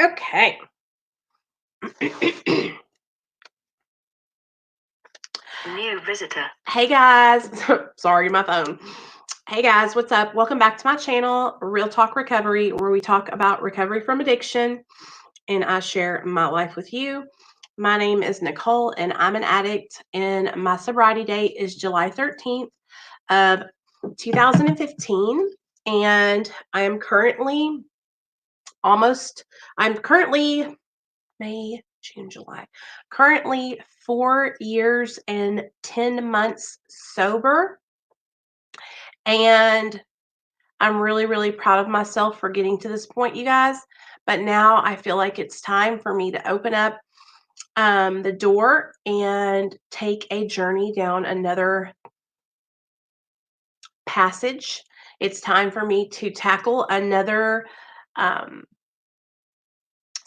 Okay. New visitor. Hey guys. Sorry, my phone. Hey guys, what's up? Welcome back to my channel, Real Talk Recovery, where we talk about recovery from addiction and I share my life with you. My name is Nicole and I'm an addict, and my sobriety date is July 13th of 2015. And I'm currently May, June, July. Currently 4 years and 10 months sober. And I'm really, really proud of myself for getting to this point, you guys. But now I feel like it's time for me to open up the door and take a journey down another passage. It's time for me to tackle another um,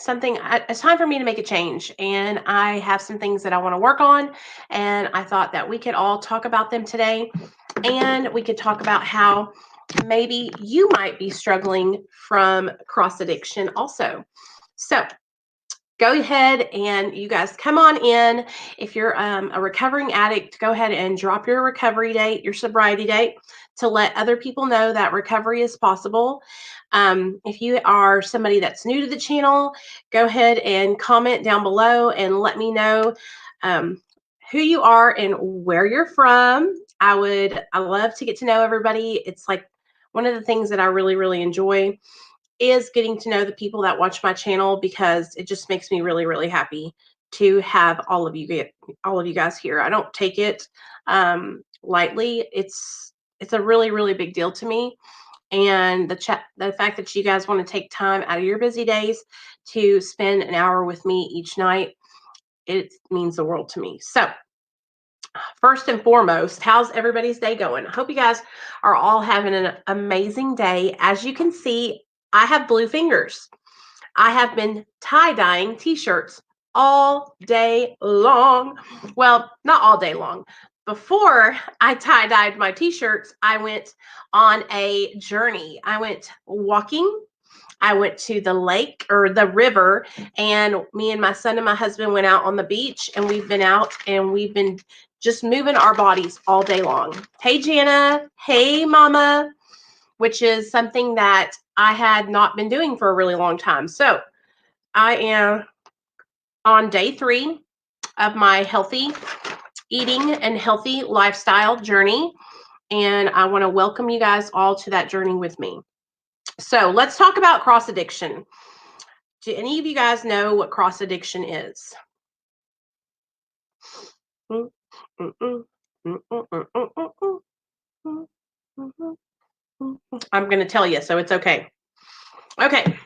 it's time for me to make a change, and I have some things that I want to work on, and I thought that we could all talk about them today, and we could talk about how maybe you might be struggling from cross addiction also. So go ahead and you guys come on in. If you're a recovering addict, go ahead and drop your recovery date, your sobriety date, to let other people know that recovery is possible. If you are somebody that's new to the channel, go ahead and comment down below and let me know who you are and where you're from. I love to get to know everybody. It's like one of the things that I really, really enjoy is getting to know the people that watch my channel, because it just makes me really, really happy to have all of you guys here. I don't take it lightly. It's a really, really big deal to me. And the fact that you guys want to take time out of your busy days to spend an hour with me each night, it means the world to me. So first and foremost, how's everybody's day going? I hope you guys are all having an amazing day. As you can see, I have blue fingers. I have been tie-dyeing t-shirts all day long. Well, not all day long. Before I tie-dyed my t-shirts, I went on a journey. I went walking. I went to the lake or the river, and me and my son and my husband went out on the beach, and we've been out and we've been just moving our bodies all day long. Hey, Jana. Hey, Mama, which is something that I had not been doing for a really long time. So I am on day 3 of my healthy eating and healthy lifestyle journey, and I want to welcome you guys all to that journey with me. So let's talk about cross addiction. Do any of you guys know what cross addiction is? I'm going to tell you, so it's okay. Okay.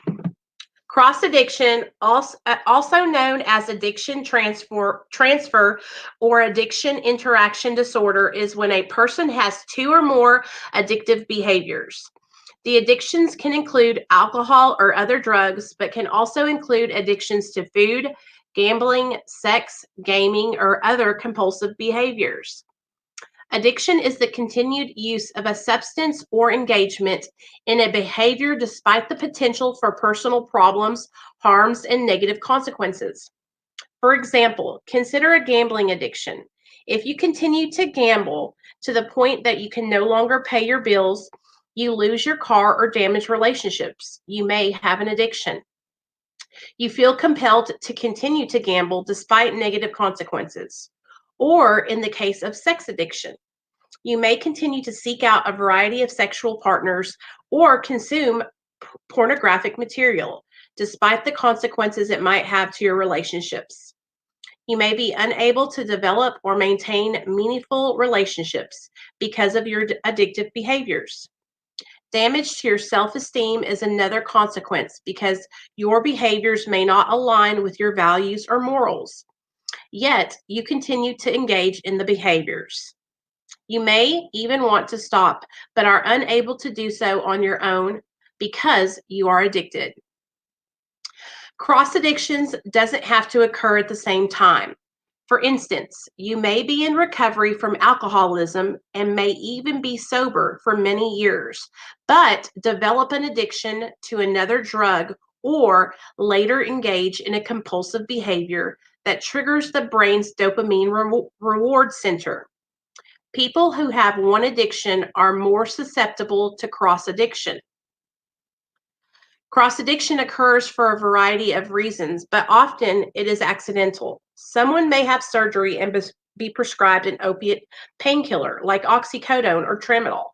Cross addiction, also known as addiction transfer or addiction interaction disorder, is when a person has 2 or more addictive behaviors. The addictions can include alcohol or other drugs, but can also include addictions to food, gambling, sex, gaming, or other compulsive behaviors. Addiction is the continued use of a substance or engagement in a behavior despite the potential for personal problems, harms, and negative consequences. For example, consider a gambling addiction. If you continue to gamble to the point that you can no longer pay your bills, you lose your car, or damage relationships, you may have an addiction. You feel compelled to continue to gamble despite negative consequences. Or in the case of sex addiction, you may continue to seek out a variety of sexual partners or consume pornographic material, despite the consequences it might have to your relationships. You may be unable to develop or maintain meaningful relationships because of your addictive behaviors. Damage to your self-esteem is another consequence because your behaviors may not align with your values or morals. Yet, you continue to engage in the behaviors. You may even want to stop, but are unable to do so on your own because you are addicted. Cross addictions doesn't have to occur at the same time. For instance, you may be in recovery from alcoholism and may even be sober for many years, but develop an addiction to another drug or later engage in a compulsive behavior that triggers the brain's dopamine reward center. People who have one addiction are more susceptible to cross addiction. Cross addiction occurs for a variety of reasons, but often it is accidental. Someone may have surgery and be prescribed an opiate painkiller like oxycodone or tramadol.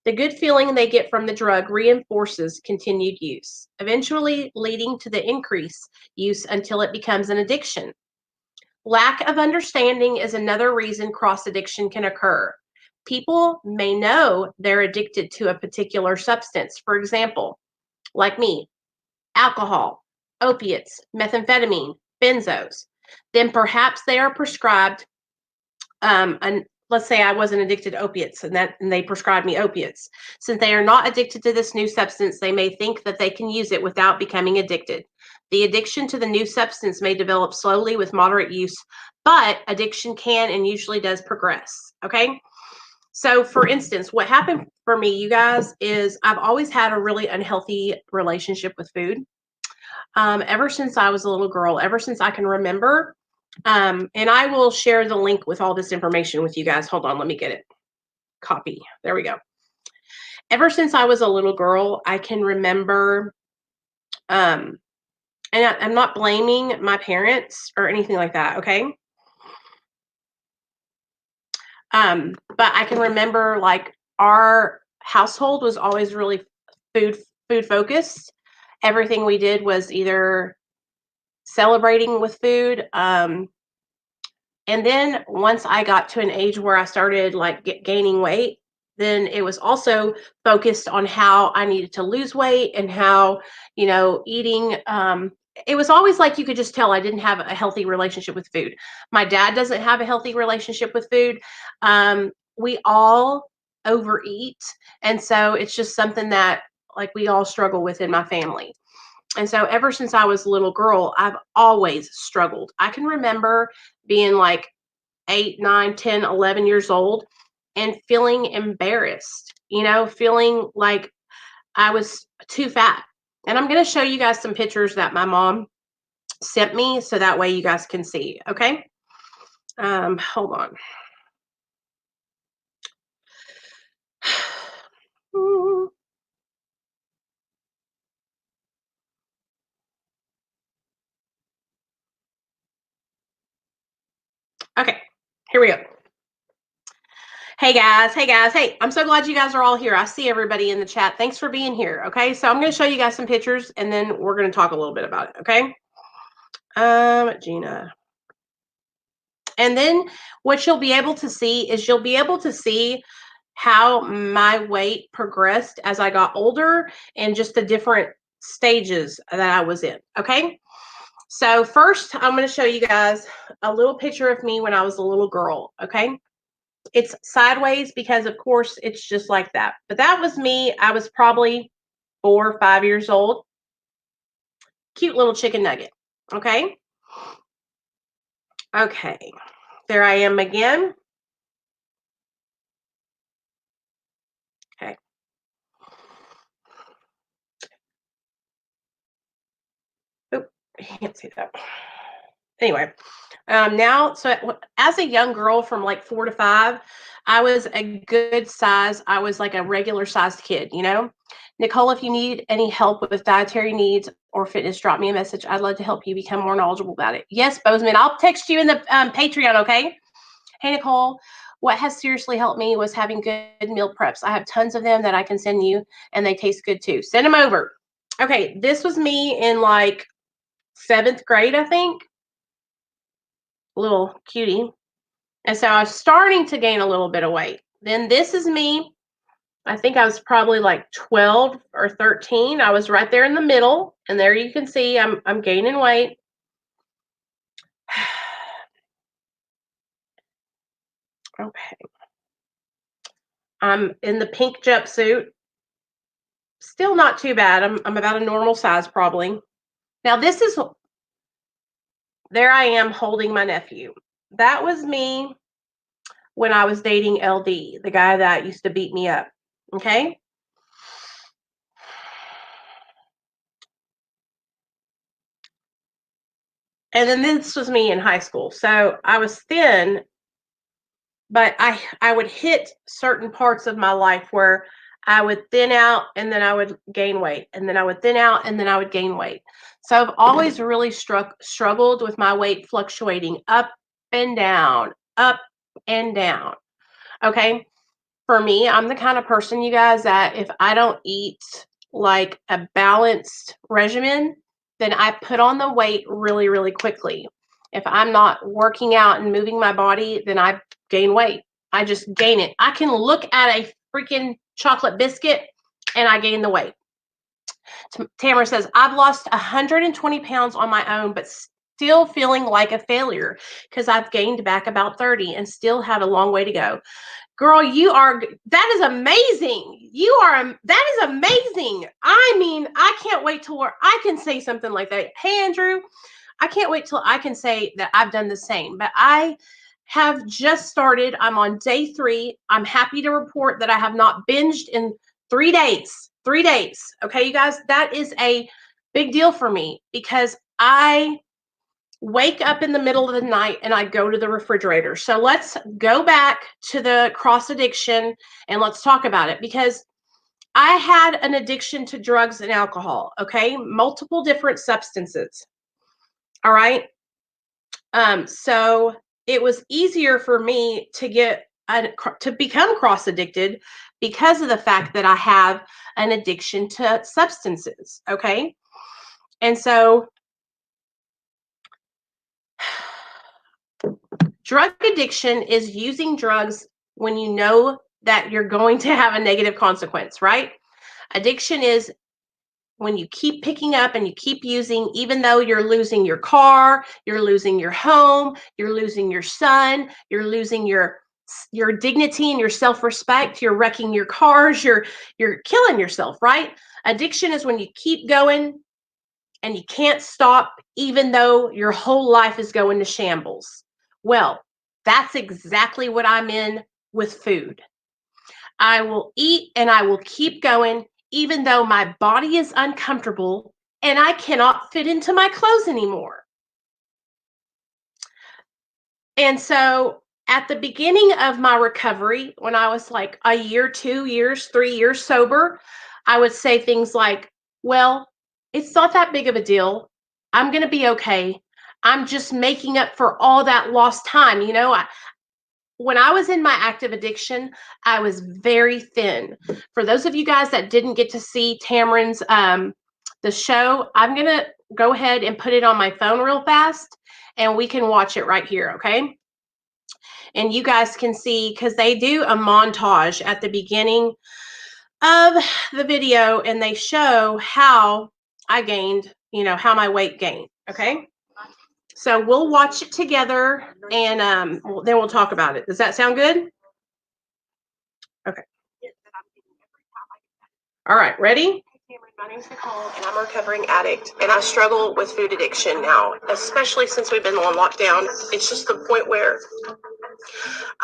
The good feeling they get from the drug reinforces continued use, eventually leading to the increased use until it becomes an addiction. Lack of understanding is another reason cross addiction can occur. People may know they're addicted to a particular substance. For example, like me, alcohol, opiates, methamphetamine, benzos. Then perhaps they are prescribed and let's say I wasn't addicted to opiates and they prescribed me opiates. Since they are not addicted to this new substance, they may think that they can use it without becoming addicted. The addiction to the new substance may develop slowly with moderate use, but addiction can and usually does progress. Okay. So, for instance, what happened for me, you guys, is I've always had a really unhealthy relationship with food. Ever since I was a little girl, ever since I can remember. And I will share the link with all this information with you guys. Hold on, let me get it. Copy. There we go. Ever since I was a little girl, I can remember, and I'm not blaming my parents or anything like that, okay? But I can remember like our household was always really food food focused. Everything we did was either celebrating with food, and then once I got to an age where I started like gaining weight, then it was also focused on how I needed to lose weight and how, eating. It was always like you could just tell I didn't have a healthy relationship with food. My dad doesn't have a healthy relationship with food. We all overeat. And so it's just something that like we all struggle with in my family. And so ever since I was a little girl, I've always struggled. I can remember being like 8, 9, 10, 11 years old and feeling embarrassed, feeling like I was too fat. And I'm going to show you guys some pictures that my mom sent me so that way you guys can see. Okay. Hold on. Okay. Here we go. Hey guys, hey guys, hey, I'm so glad you guys are all here. I see everybody in the chat. Thanks for being here. Okay, so I'm going to show you guys some pictures and then we're going to talk a little bit about it. Okay, Gina. And then what you'll be able to see is you'll be able to see how my weight progressed as I got older and just the different stages that I was in. Okay, so first I'm going to show you guys a little picture of me when I was a little girl. Okay. It's sideways because, of course, it's just like that. But that was me. I was probably 4 or 5 years old. Cute little chicken nugget. Okay. Okay. There I am again. Okay. Oh, I can't see that. Anyway, now, so as a young girl from like 4 to 5, I was a good size. I was like a regular sized kid. Nicole, if you need any help with dietary needs or fitness, drop me a message. I'd love to help you become more knowledgeable about it. Yes, Bozeman, I'll text you in the Patreon, okay? Hey, Nicole, what has seriously helped me was having good meal preps. I have tons of them that I can send you, and they taste good too. Send them over. Okay, this was me in like 7th grade, I think. Little cutie. And so I was starting to gain a little bit of weight. Then this is me. I think I was probably like 12 or 13. I was right there in the middle. And there you can see I'm gaining weight. Okay. I'm in the pink jumpsuit. Still not too bad. I'm about a normal size probably. Now there I am holding my nephew. That was me when I was dating LD, the guy that used to beat me up. Okay. And then this was me in high school. So I was thin, but I would hit certain parts of my life where I would thin out and then I would gain weight, and then I would thin out and then I would gain weight. So I've always really struggled with my weight fluctuating up and down, up and down. Okay. For me, I'm the kind of person, you guys, that if I don't eat like a balanced regimen, then I put on the weight really, really quickly. If I'm not working out and moving my body, then I gain weight. I just gain it. I can look at a freaking chocolate biscuit and I gain the weight. Tamara says, I've lost 120 pounds on my own, but still feeling like a failure because I've gained back about 30 and still have a long way to go. Girl, that is amazing. That is amazing. I mean, I can't wait till I can say something like that. Hey, Andrew, I can't wait till I can say that I've done the same, but I have just started. I'm on day 3. I'm happy to report that I have not binged in 3 days. 3 days. Okay, you guys, that is a big deal for me because I wake up in the middle of the night and I go to the refrigerator. So let's go back to the cross addiction and let's talk about it because I had an addiction to drugs and alcohol, okay? Multiple different substances. All right? So it was easier for me to become cross addicted because of the fact that I have an addiction to substances, okay? And so drug addiction is using drugs when you know that you're going to have a negative consequence, right? Addiction is when you keep picking up and you keep using, even though you're losing your car, you're losing your home, you're losing your son, you're losing your dignity and your self-respect, you're wrecking your cars, you're killing yourself, right? Addiction is when you keep going and you can't stop, even though your whole life is going to shambles. Well, that's exactly what I'm in with food. I will eat and I will keep going, even though my body is uncomfortable and I cannot fit into my clothes anymore. And so at the beginning of my recovery, when I was like a year, 2 years, 3 years sober, I would say things like, well, it's not that big of a deal. I'm going to be okay. I'm just making up for all that lost time. When I was in my active addiction, I was very thin. For those of you guys that didn't get to see Tamarin's the show, I'm going to go ahead and put it on my phone real fast and we can watch it right here, okay? And you guys can see, because they do a montage at the beginning of the video and they show how I gained, how my weight gained, okay? So we'll watch it together and then we'll talk about it. Does that sound good? Okay. All right, ready? My name's Nicole, and I'm a recovering addict, and I struggle with food addiction now, especially since we've been on lockdown. It's just the point where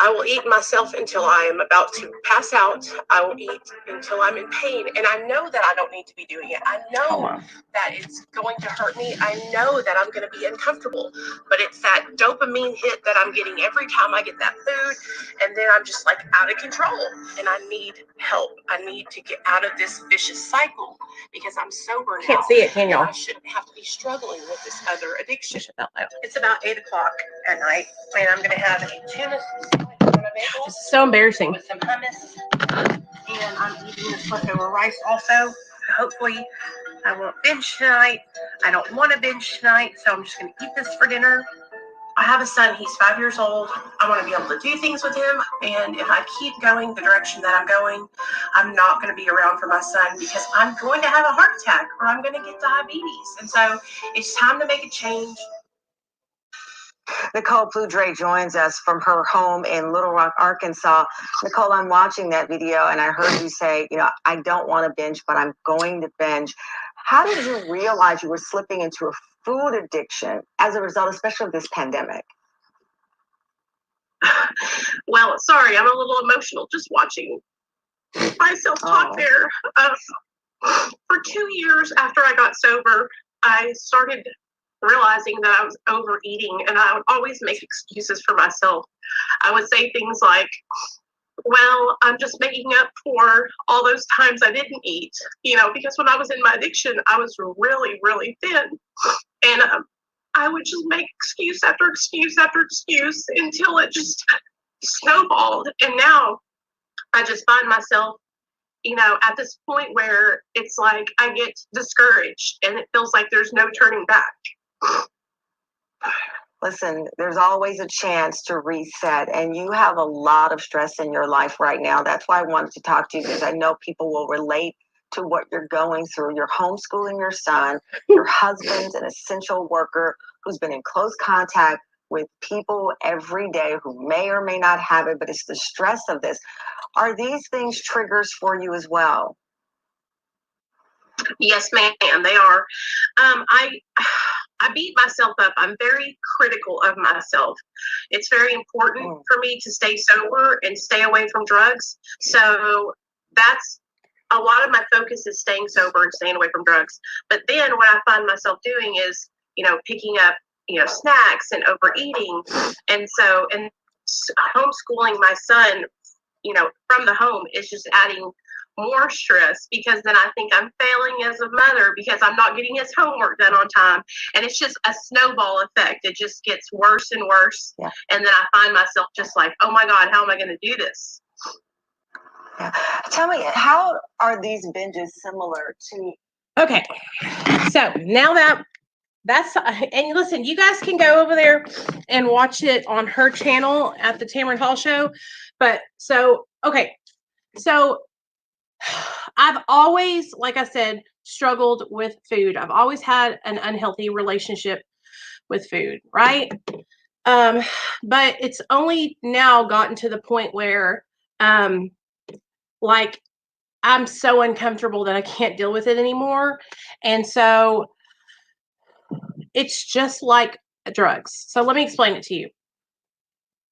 I will eat myself until I am about to pass out. I will eat until I'm in pain, and I know that I don't need to be doing it. I know that it's going to hurt me. I know that I'm going to be uncomfortable, but it's that dopamine hit that I'm getting every time I get that food, and then I'm just like out of control, and I need help. I need to get out of this vicious cycle because I'm sober now. Can't see it, can y'all? I shouldn't have to be struggling with this other addiction. It's about 8 o'clock at night, and I'm going to have a tuna. This is so embarrassing. With some hummus, and I'm eating this leftover rice also. Hopefully, I won't binge tonight. I don't want to binge tonight, so I'm just going to eat this for dinner. I have a son. He's 5 years old. I want to be able to do things with him, and if I keep going the direction that I'm going, I'm not going to be around for my son because I'm going to have a heart attack or I'm going to get diabetes. And so it's time to make a change. Nicole Pludre joins us from her home in Little Rock, Arkansas. Nicole, I'm watching that video and I heard you say, I don't want to binge, but I'm going to binge. How did you realize you were slipping into a food addiction as a result, especially of this pandemic? Well, sorry, I'm a little emotional just watching myself talk there. For 2 years after I got sober, I started realizing that I was overeating, and I would always make excuses for myself. I would say things like, well, I'm just making up for all those times I didn't eat, because when I was in my addiction, I was really, really thin. And I would just make excuse after excuse after excuse until it just snowballed. And now I just find myself, at this point where it's like I get discouraged and it feels like there's no turning back. Listen, there's always a chance to reset, and you have a lot of stress in your life right now. That's why I wanted to talk to you, because I know people will relate to what you're going through. You're homeschooling your son, your husband's an essential worker who's been in close contact with people every day who may or may not have it, but it's the stress of this. Are these things triggers for you as well? Yes, ma'am, they are. I beat myself up. I'm very critical of myself. It's very important for me to stay sober and stay away from drugs. So that's a lot of my focus is staying sober and staying away from drugs. But then what I find myself doing is, picking up, snacks and overeating. And homeschooling my son, from the home is just adding more stress, because then I think I'm failing as a mother because I'm not getting his homework done on time. And it's just a snowball effect. It just gets worse and worse. Yeah. And then I find myself just like, oh my God, how am I going to do this? Yeah. Tell me, how are these binges similar to? Okay. So now that's, and listen, you guys can go over there and watch it on her channel at the Tamron Hall Show. But okay. So I've always, like I said, struggled with food. I've always had an unhealthy relationship with food, right? But it's only now gotten to the point where, like, I'm so uncomfortable that I can't deal with it anymore. And so it's just like drugs. So let me explain it to you.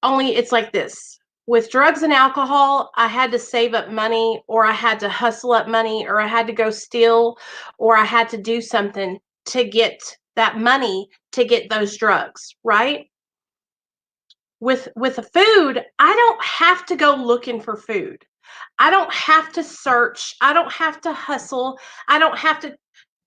Only it's like this. With drugs and alcohol, I had to save up money, or I had to hustle up money, or I had to go steal, or I had to do something to get that money to get those drugs, right? With the food, I don't have to go looking for food. I don't have to search. I don't have to hustle. I don't have to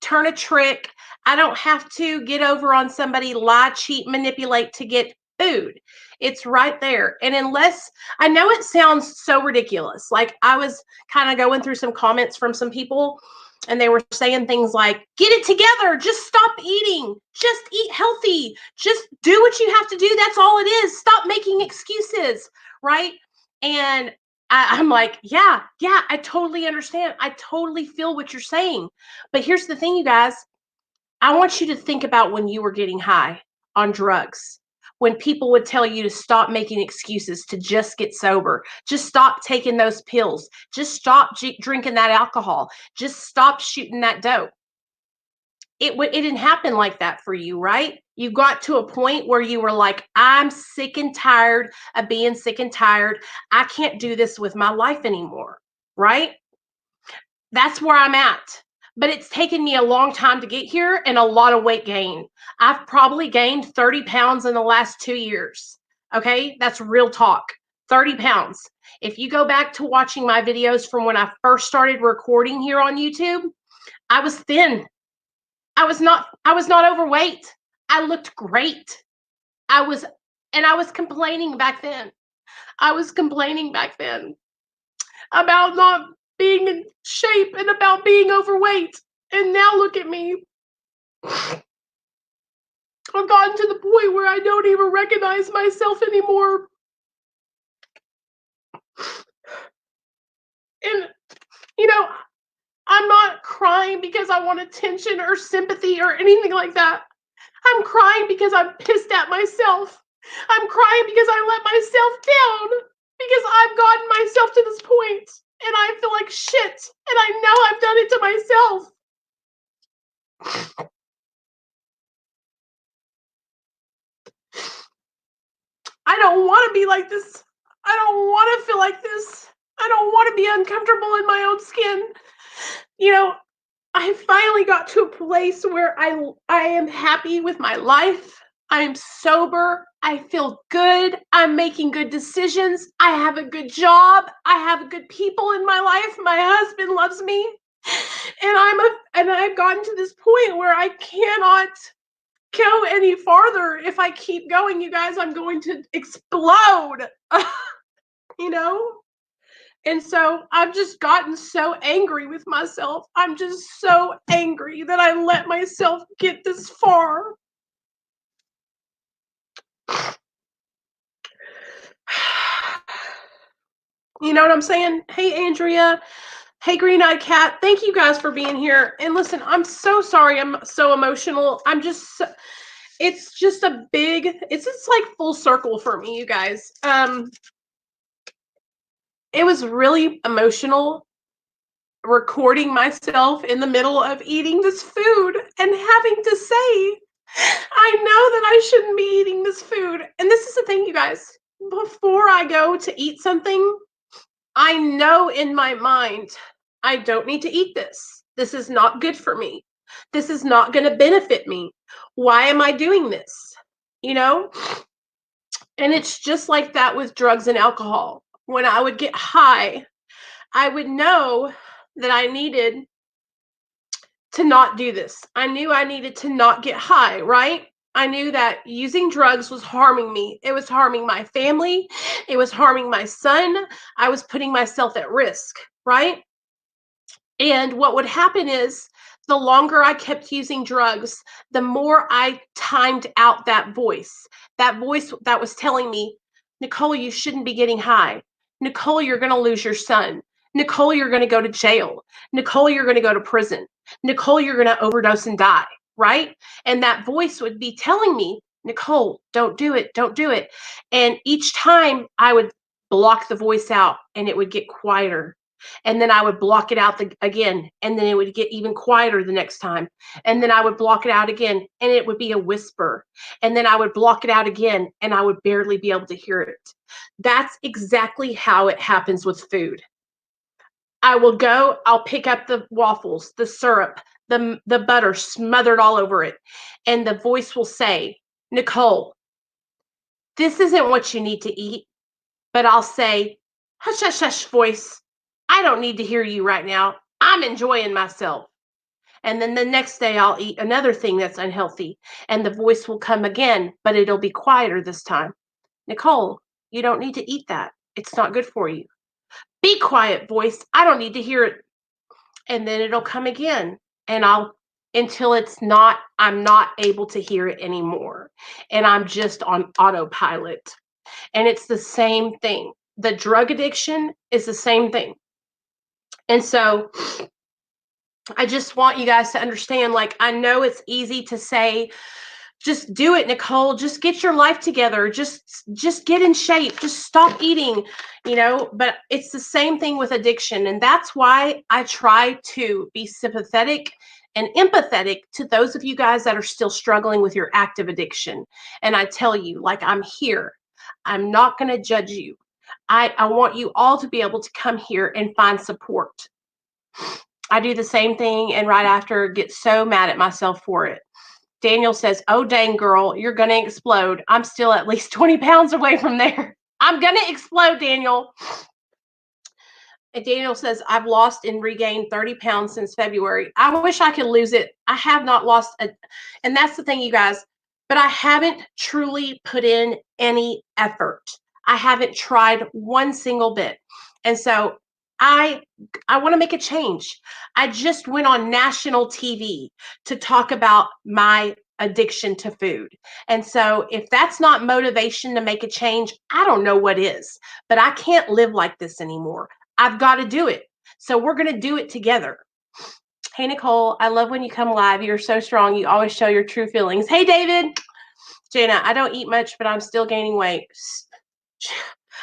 turn a trick. I don't have to get over on somebody, lie, cheat, manipulate to get food. It's right there. And unless, I know it sounds so ridiculous. Like, I was kind of going through some comments from some people, and they were saying things like, get it together, just stop eating, just eat healthy, just do what you have to do. That's all it is. Stop making excuses, right? And I'm like, yeah, I totally understand. I totally feel what you're saying. But here's the thing, you guys. I want you to think about when you were getting high on drugs, when people would tell you to stop making excuses, to just get sober, just stop taking those pills, just stop drinking that alcohol, just stop shooting that dope. It didn't happen like that for you, right? You got to a point where you were like, I'm sick and tired of being sick and tired. I can't do this with my life anymore, right? That's where I'm at. But it's taken me a long time to get here, and a lot of weight gain. I've probably gained 30 pounds in the last 2 years. Okay, that's real talk. 30 pounds. If you go back to watching my videos from when I first started recording here on YouTube, I was thin. I was not overweight. I looked great. I was complaining back then. I was complaining back then about not being in shape and about being overweight. And now look at me. I've gotten to the point where I don't even recognize myself anymore. And, I'm not crying because I want attention or sympathy or anything like that. I'm crying because I'm pissed at myself. I'm crying because I let myself down, because I've gotten myself to this point and I feel like shit, and I know I've done it to myself. I don't want to be like this. I don't want to feel like this. I don't want to be uncomfortable in my own skin. I finally got to a place where I am happy with my life. I'm sober. I feel good. I'm making good decisions. I have a good job. I have good people in my life. My husband loves me. And I've gotten to this point where I cannot go any farther. If I keep going, you guys, I'm going to explode. you know? And so I've just gotten so angry with myself. I'm just so angry that I let myself get this far. You know what I'm saying? Hey, Andrea. Hey, Green Eyed Cat. Thank you guys for being here. And listen, I'm so sorry I'm so emotional. It's just it's like full circle for me, you guys. It was really emotional recording myself in the middle of eating this food and having to say, I know that I shouldn't be eating this food. And this is the thing, you guys. Before I go to eat something, I know in my mind, I don't need to eat this. This is not good for me. This is not going to benefit me. Why am I doing this? You know? And it's just like that with drugs and alcohol. When I would get high, I would know that I needed to not do this. I knew I needed to not get high, right? I knew that using drugs was harming me. It was harming my family. It was harming my son. I was putting myself at risk, right? And what would happen is the longer I kept using drugs, the more I timed out that voice that was telling me, Nicole, you shouldn't be getting high. Nicole, you're going to lose your son. Nicole, you're going to go to jail. Nicole, you're going to go to prison. Nicole, you're going to overdose and die, right? And that voice would be telling me, Nicole, don't do it. Don't do it. And each time I would block the voice out and it would get quieter, and then I would block it out again, and then it would get even quieter the next time, and then I would block it out again, and it would be a whisper, and then I would block it out again, and I would barely be able to hear it. That's exactly how it happens with food. I'll pick up the waffles, the syrup, the butter smothered all over it, and the voice will say, Nicole, this isn't what you need to eat. But I'll say, hush, hush, hush, voice. I don't need to hear you right now. I'm enjoying myself. And then the next day, I'll eat another thing that's unhealthy. And the voice will come again, but it'll be quieter this time. Nicole, you don't need to eat that. It's not good for you. Be quiet, voice. I don't need to hear it. And then it'll come again. And until I'm not able to hear it anymore. And I'm just on autopilot. And it's the same thing. The drug addiction is the same thing. And so I just want you guys to understand, like, I know it's easy to say, just do it, Nicole, just get your life together, just get in shape, just stop eating, but it's the same thing with addiction. And that's why I try to be sympathetic and empathetic to those of you guys that are still struggling with your active addiction. And I tell you, like, I'm here. I'm not going to judge you. I want you all to be able to come here and find support. I do the same thing, and right after get so mad at myself for it. Daniel says, oh, dang, girl, you're going to explode. I'm still at least 20 pounds away from there. I'm going to explode, Daniel. And Daniel says, I've lost and regained 30 pounds since February. I wish I could lose it. I have not lost and that's the thing, you guys, but I haven't truly put in any effort. I haven't tried one single bit. And so I want to make a change. I just went on national TV to talk about my addiction to food. And so if that's not motivation to make a change, I don't know what is. But I can't live like this anymore. I've got to do it. So we're going to do it together. Hey, Nicole, I love when you come live. You're so strong. You always show your true feelings. Hey, David. Jana, I don't eat much, but I'm still gaining weight.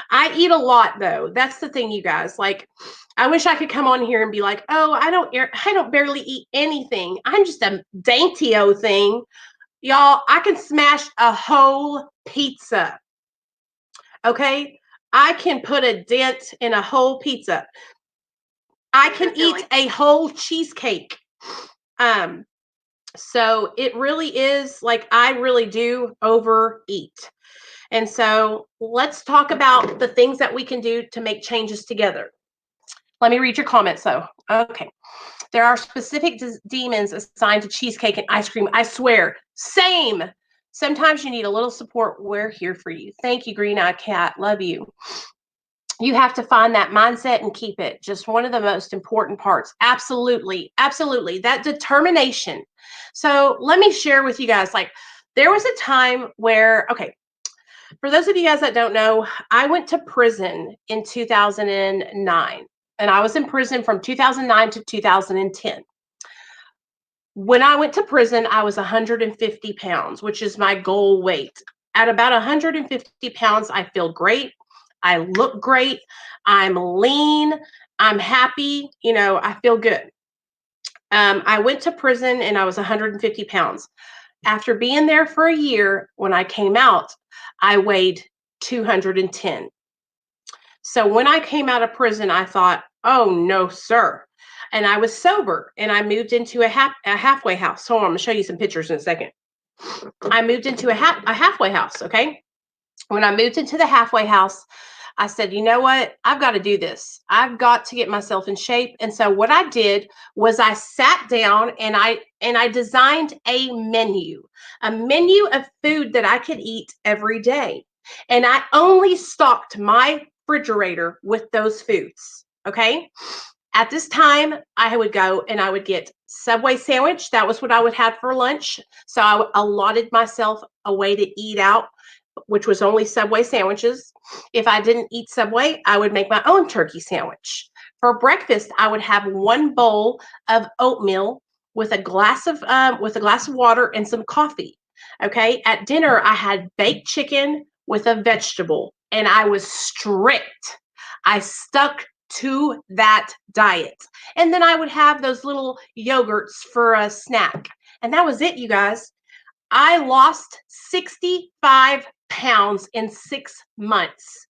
I eat a lot, though. That's the thing, you guys. Like, I wish I could come on here and be like, oh, I don't barely eat anything. I'm just a dainty-o thing. Y'all, I can smash a whole pizza. Okay? I can put a dent in a whole pizza. I can eat a whole cheesecake. So it really is like I really do overeat. And so let's talk about the things that we can do to make changes together. Let me read your comments though. Okay. There are specific demons assigned to cheesecake and ice cream. I swear. Same. Sometimes you need a little support. We're here for you. Thank you, Green Eyed Cat. Love you. You have to find that mindset and keep it. Just one of the most important parts. Absolutely. Absolutely. That determination. So let me share with you guys, like, there was a time where, okay, for those of you guys that don't know, I went to prison in 2009, and I was in prison from 2009 to 2010. When I went to prison, I was 150 pounds, which is my goal weight. At about 150 pounds, I feel great. I look great. I'm lean. I'm happy. You know, I feel good. I went to prison and I was 150 pounds. After being there for a year, when I came out, I weighed 210. So when I came out of prison, I thought, oh, no, sir. And I was sober and I moved into a halfway house. So I'm going to show you some pictures in a second. I moved into a halfway house. Okay. When I moved into the halfway house, I said, you know what? I've got to do this. I've got to get myself in shape. And so what I did was I sat down and I designed a menu of food that I could eat every day. And I only stocked my refrigerator with those foods. Okay. At this time, I would go and I would get Subway sandwich. That was what I would have for lunch. So I allotted myself a way to eat out, which was only Subway sandwiches. If I didn't eat Subway, I would make my own turkey sandwich. For breakfast, I would have one bowl of oatmeal with a glass of water and some coffee. Okay. At dinner, I had baked chicken with a vegetable, and I was strict. I stuck to that diet. And then I would have those little yogurts for a snack. And that was it, you guys. I lost 65 pounds in 6 months,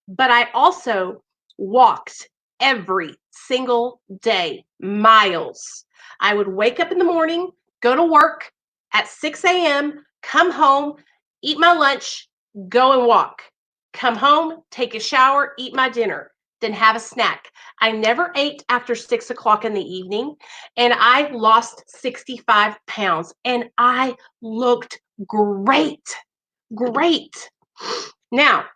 but I also walked every single day, miles. I would wake up in the morning, go to work at 6 a.m., come home, eat my lunch, go and walk. Come home, take a shower, eat my dinner, then have a snack. I never ate after 6 o'clock in the evening, and I lost 65 pounds, and I looked great. Great. Now,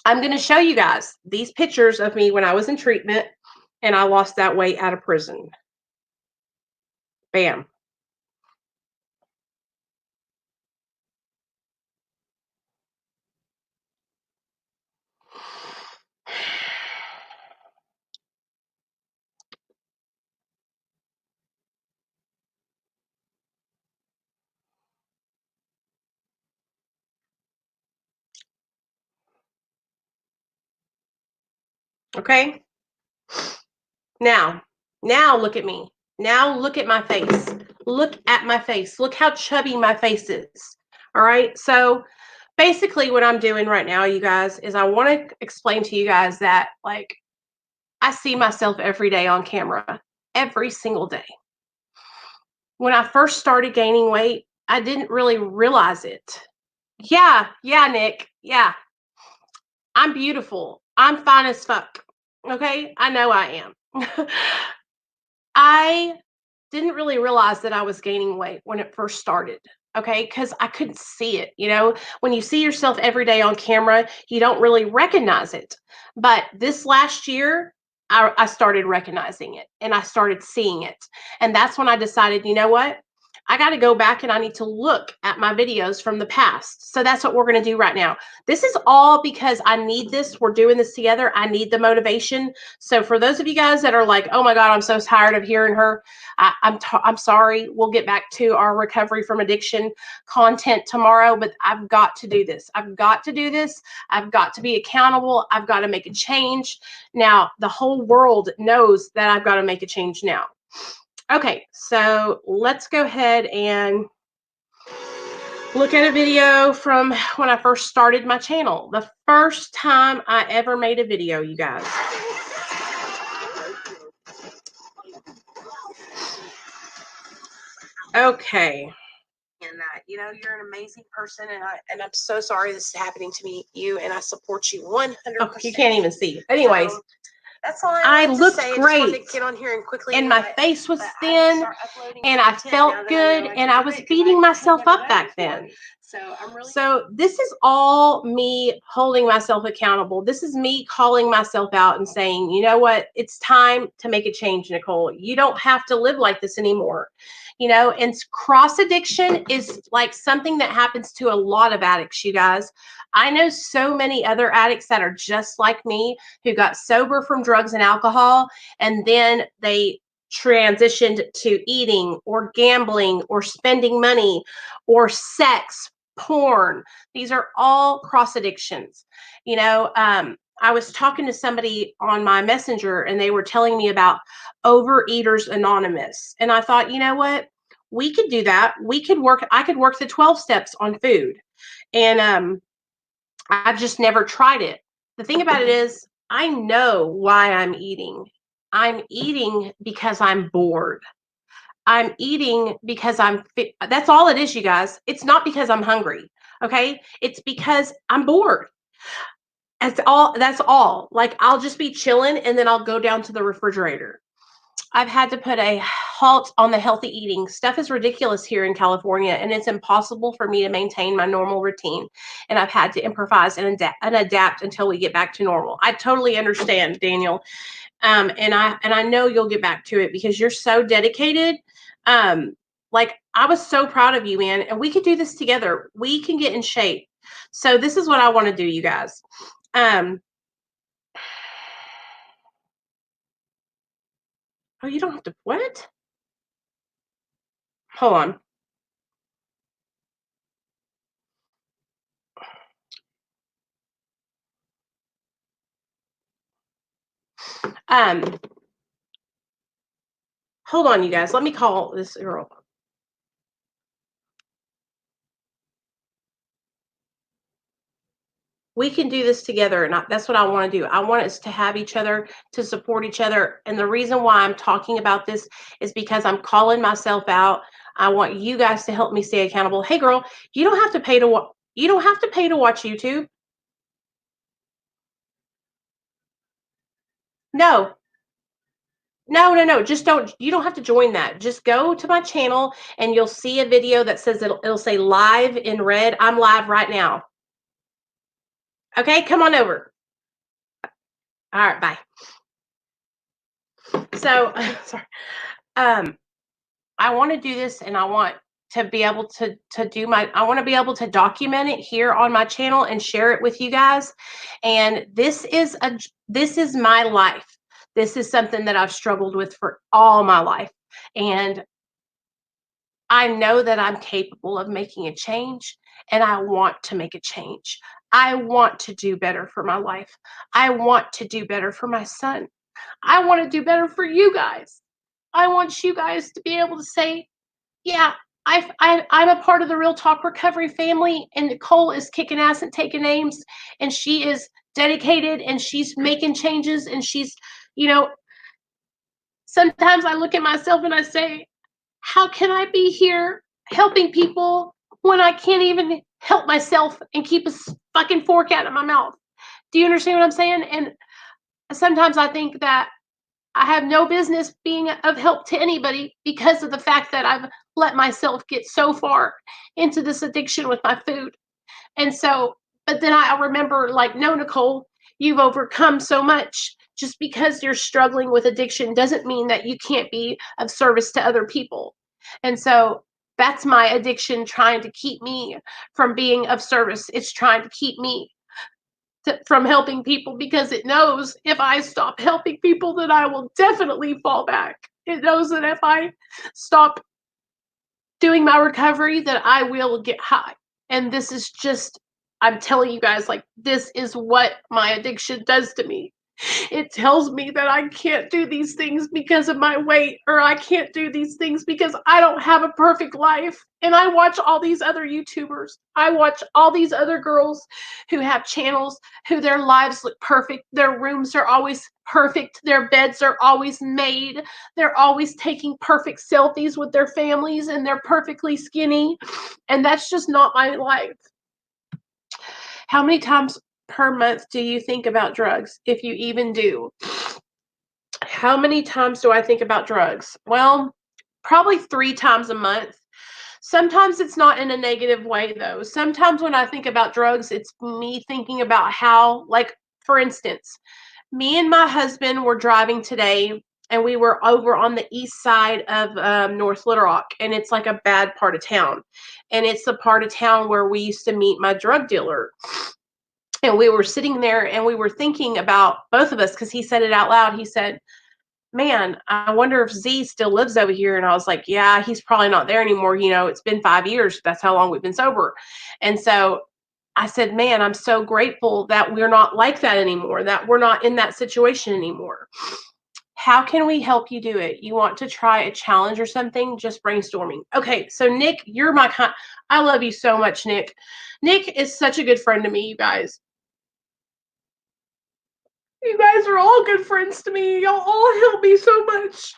I'm going to show you guys these pictures of me when I was in treatment and I lost that weight out of prison. Bam. Okay. Now look at me. Now look at my face. Look at my face. Look how chubby my face is. All right. So basically what I'm doing right now, you guys, is I want to explain to you guys that, like, I see myself every day on camera, every single day. When I first started gaining weight, I didn't really realize it. Yeah, Nick. Yeah. I'm beautiful. I'm fine as fuck. Okay? I know I am. I didn't really realize that I was gaining weight when it first started. Okay, because I couldn't see it. You know, when you see yourself every day on camera, you don't really recognize it. But this last year, I started recognizing it and I started seeing it. And that's when I decided, you know what? I got to go back and I need to look at my videos from the past. So that's what we're going to do right now. This is all because I need this. We're doing this together. I need the motivation. So for those of you guys that are like, oh my God, I'm so tired of hearing her, I'm sorry. We'll get back to our recovery from addiction content tomorrow, but I've got to do this. I've got to do this. I've got to be accountable. I've got to make a change. Now, the whole world knows that I've got to make a change now. Okay, so let's go ahead and look at a video from when I first started my channel. The first time I ever made a video, you guys. Okay. And that, you're an amazing person, and I'm so sorry this is happening to you, and I support you 100%. Oh, you can't even see. Anyways, That's all I wanted to looked say. I just great, wanted to get on here and quickly and do my it. face was But I thin, start uploading and I content now felt that I good, know I and can I do was it, 'cause beating I myself never up done back before. then. So I'm really So this is all me holding myself accountable. This is me calling myself out and saying, you know what? It's time to make a change, Nicole. You don't have to live like this anymore. And cross addiction is like something that happens to a lot of addicts, you guys. I know so many other addicts that are just like me who got sober from drugs and alcohol, and then they transitioned to eating or gambling or spending money or sex, porn. These are all cross addictions. I was talking to somebody on my messenger, and they were telling me about Overeaters Anonymous. And I thought, you know what? We could do that. I could work the 12 steps on food. And I've just never tried it. The thing about it is, I know why I'm eating. I'm eating because I'm bored. I'm eating because that's all it is, you guys. It's not because I'm hungry. Okay? It's because I'm bored. That's all. Like, I'll just be chilling, and then I'll go down to the refrigerator. I've had to put a halt on the healthy eating. Stuff is ridiculous here in California, and it's impossible for me to maintain my normal routine. And I've had to improvise and adapt until we get back to normal. I totally understand, Daniel. And I know you'll get back to it because you're so dedicated. Like, I was so proud of you, man, and we could do this together. We can get in shape. So this is what I want to do, you guys. Um, oh, you don't have to what? Hold on. Um, Hold on, you guys. Let me call this girl. We can do this together, and that's what I want to do. I want us to have each other, to support each other. And the reason why I'm talking about this is because I'm calling myself out. I want you guys to help me stay accountable. Hey, girl, you don't have to pay to you don't have to pay to watch YouTube. No, no. Just don't. You don't have to join that. Just go to my channel, and you'll see a video that says it'll say live in red. I'm live right now. Okay, come on over. All right, bye. So, sorry. Um, I want to do this, and I want to be able to do I want to be able to document it here on my channel and share it with you guys. And this is my life. This is something that I've struggled with for all my life. And I know that I'm capable of making a change, and I want to make a change. I want to do better for my life. I want to do better for my son. I want to do better for you guys. I want you guys to be able to say, yeah, I'm a part of the Real Talk Recovery family, and Nicole is kicking ass and taking names, and she is dedicated, and she's making changes, and you know, sometimes I look at myself and I say, how can I be here helping people when I can't even help myself and keep a fucking fork out of my mouth? Do you understand what I'm saying? And sometimes I think that I have no business being of help to anybody because of the fact that I've let myself get so far into this addiction with my food. And so, but then I remember, like, no, Nicole, you've overcome so much. Just because you're struggling with addiction doesn't mean that you can't be of service to other people. And so that's my addiction trying to keep me from being of service. It's trying to keep me from helping people because it knows if I stop helping people, then I will definitely fall back. It knows that if I stop doing my recovery, that I will get high. And this is just, I'm telling you guys, like, this is what my addiction does to me. It tells me that I can't do these things because of my weight, or I can't do these things because I don't have a perfect life. And I watch all these other YouTubers. I watch all these other girls who have channels, who their lives look perfect. Their rooms are always perfect. Their beds are always made. They're always taking perfect selfies with their families, and they're perfectly skinny. And that's just not my life. How many times per month do you think about drugs, if you even do? How many times do I think about drugs? Well, probably 3 times a month. Sometimes it's not in a negative way, though. Sometimes when I think about drugs, it's me thinking about how, like, for instance, me and my husband were driving today, and we were over on the east side of North Little Rock, and it's like a bad part of town. And it's the part of town where we used to meet my drug dealer. And we were sitting there and we were thinking about both of us, because he said it out loud. He said, man, I wonder if Z still lives over here. And I was like, yeah, he's probably not there anymore. It's been 5 years. That's how long we've been sober. And so I said, man, I'm so grateful that we're not like that anymore, that we're not in that situation anymore. How can we help you do it? You want to try a challenge or something? Just brainstorming. Okay, so Nick, you're my kind. I love you so much, Nick. Nick is such a good friend to me, you guys. You guys are all good friends to me. Y'all all help me so much.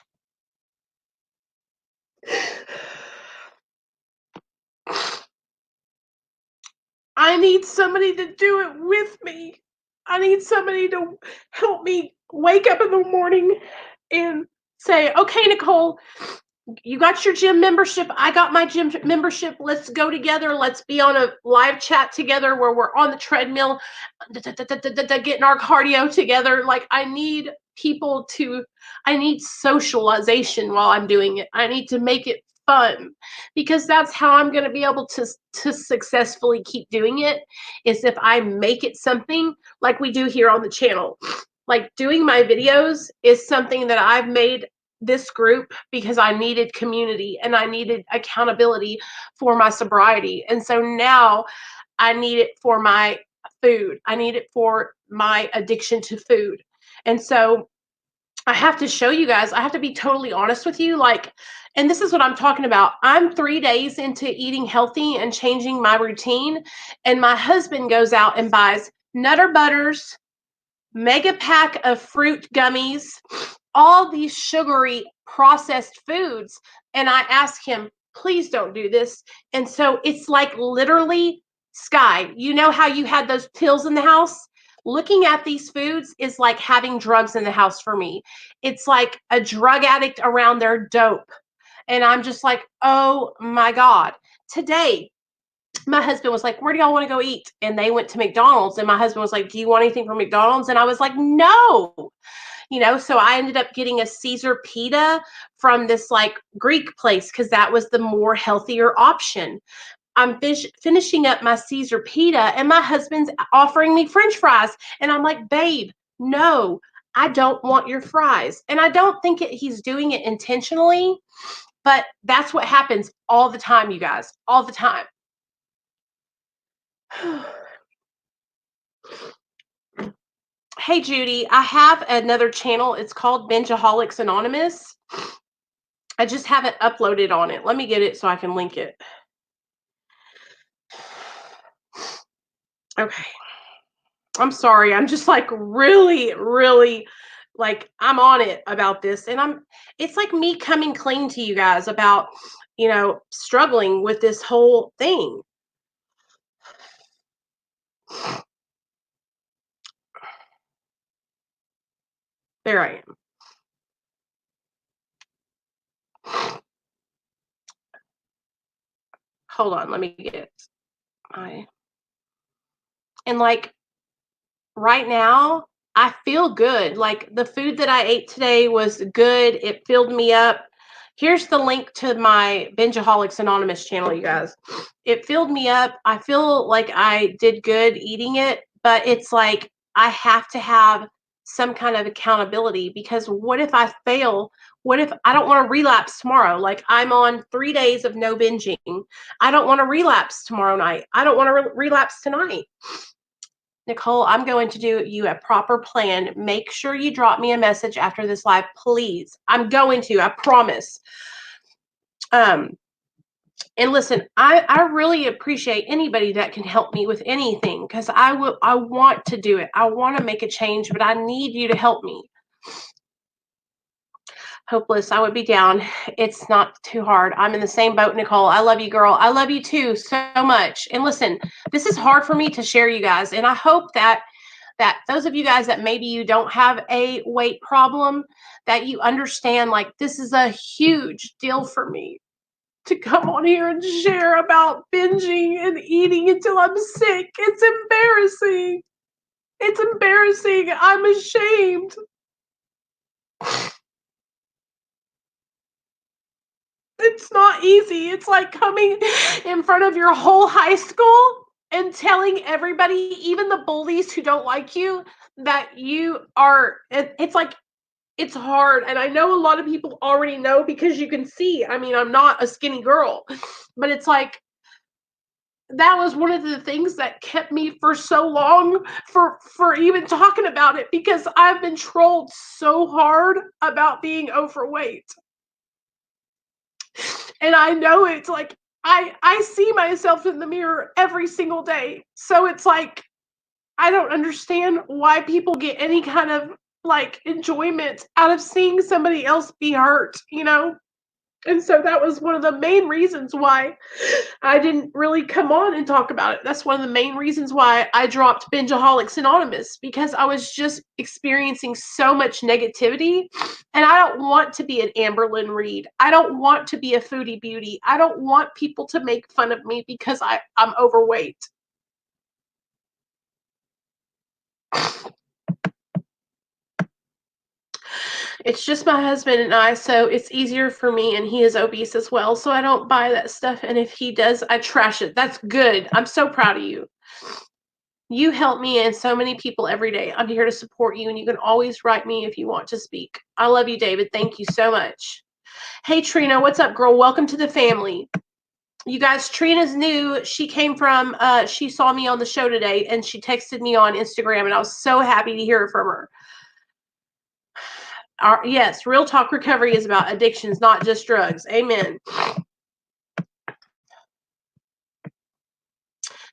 I need somebody to do it with me. I need somebody to help me wake up in the morning and say, okay, Nicole, you got your gym membership. I got my gym membership. Let's go together. Let's be on a live chat together where we're on the treadmill, getting our cardio together. Like, I need socialization while I'm doing it. I need to make it fun, because that's how I'm going to be able to successfully keep doing it, is if I make it something like we do here on the channel. Like, doing my videos is something that I've made this group because I needed community and I needed accountability for my sobriety. And so now I need it for my food. I need it for my addiction to food. And so I have to show you guys, I have to be totally honest with you. Like, and this is what I'm talking about. I'm 3 days into eating healthy and changing my routine. And my husband goes out and buys Nutter Butters, mega pack of fruit gummies, all these sugary processed foods. And I ask him, please don't do this. And so it's like, literally, Sky, you know how you had those pills in the house? Looking at these foods is like having drugs in the house for me. It's like a drug addict around their dope. And I'm just like, oh my God. Today, my husband was like, where do y'all want to go eat? And they went to McDonald's. And my husband was like, do you want anything from McDonald's? And I was like, no. So I ended up getting a Caesar pita from this like Greek place, because that was the more healthier option. I'm finishing up my Caesar pita, and my husband's offering me French fries. And I'm like, babe, no, I don't want your fries. And I don't think he's doing it intentionally, but that's what happens all the time, you guys, all the time. Hey, Judy, I have another channel. It's called Bingeaholics Anonymous. I just haven't uploaded on it. Let me get it so I can link it. Okay. I'm sorry. I'm just like really, really, like, I'm on it about this. And it's like me coming clean to you guys about, struggling with this whole thing. There I am. Hold on. Let me get and like, right now, I feel good. Like, the food that I ate today was good. It filled me up. Here's the link to my Bingeaholics Anonymous channel, you guys. It filled me up. I feel like I did good eating it, but it's like, I have to have some kind of accountability, because what if I fail? What if I don't want to relapse tomorrow? Like, I'm on 3 days of no binging. I don't want to relapse tomorrow night. I don't want to relapse tonight. Nicole, I'm going to do you a proper plan. Make sure you drop me a message after this live, please. I'm going to, I promise. And listen, I really appreciate anybody that can help me with anything, because I want to do it. I want to make a change, but I need you to help me. Hopeless, I would be down. It's not too hard. I'm in the same boat, Nicole. I love you, girl. I love you too so much. And listen, this is hard for me to share, you guys, and I hope that those of you guys that maybe you don't have a weight problem, that you understand, like, this is a huge deal for me to come on here and share about binging and eating until I'm sick. It's embarrassing. It's embarrassing. I'm ashamed. It's not easy. It's like coming in front of your whole high school and telling everybody, even the bullies who don't like you, that you are, it's like, it's hard. And I know a lot of people already know, because you can see, I mean, I'm not a skinny girl, but it's like, that was one of the things that kept me for so long for even talking about it, because I've been trolled so hard about being overweight. And I know it's like, I see myself in the mirror every single day. So it's like, I don't understand why people get any kind of like enjoyment out of seeing somebody else be hurt, you know? And so that was one of the main reasons why I didn't really come on and talk about it. That's one of the main reasons why I dropped Bingeaholics Anonymous, because I was just experiencing so much negativity. And I don't want to be an Amberlynn Reed. I don't want to be a foodie beauty. I don't want people to make fun of me because I'm overweight. It's just my husband and I, so it's easier for me, and he is obese as well, so I don't buy that stuff, and if he does, I trash it. That's good. I'm so proud of you. You help me and so many people every day. I'm here to support you, and you can always write me if you want to speak. I love you, David. Thank you so much. Hey, Trina, what's up, girl? Welcome to the family. You guys, Trina's new. She came from, she saw me on the show today, and she texted me on Instagram, and I was so happy to hear from her. Yes, Real Talk Recovery is about addictions, not just drugs. Amen.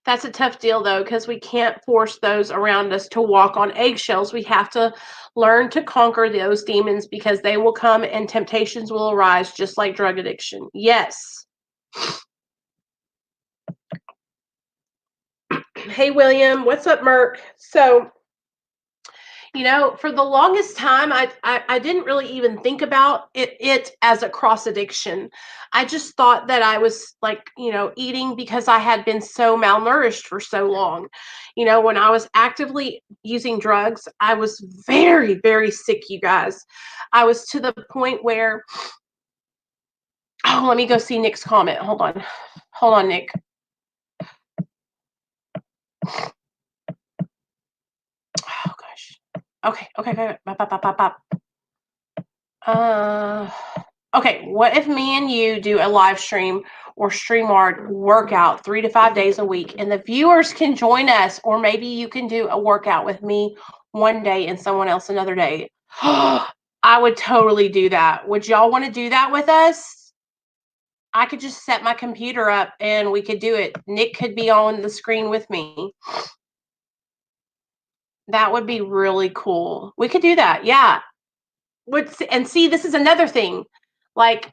That's a tough deal, though, because we can't force those around us to walk on eggshells. We have to learn to conquer those demons, because they will come and temptations will arise, just like drug addiction. Yes. Hey, William. What's up, Merc? So, you know, for the longest time, I didn't really even think about it as a cross addiction. I just thought that I was like, you know, eating because I had been so malnourished for so long. You know, when I was actively using drugs, I was very, very sick, you guys. I was to the point where, oh, let me go see Nick's comment. Hold on. Hold on, Nick. Oh, gosh. Okay. Bop, bop, bop, bop, bop. Okay, what if me and you do a live stream or StreamYard workout 3 to 5 days a week, and the viewers can join us, or maybe you can do a workout with me one day and someone else another day. I would totally do that. Would y'all want to do that with us? I could just set my computer up and we could do it. Nick could be on the screen with me. That would be really cool. We could do that. Yeah. And see, this is another thing. Like,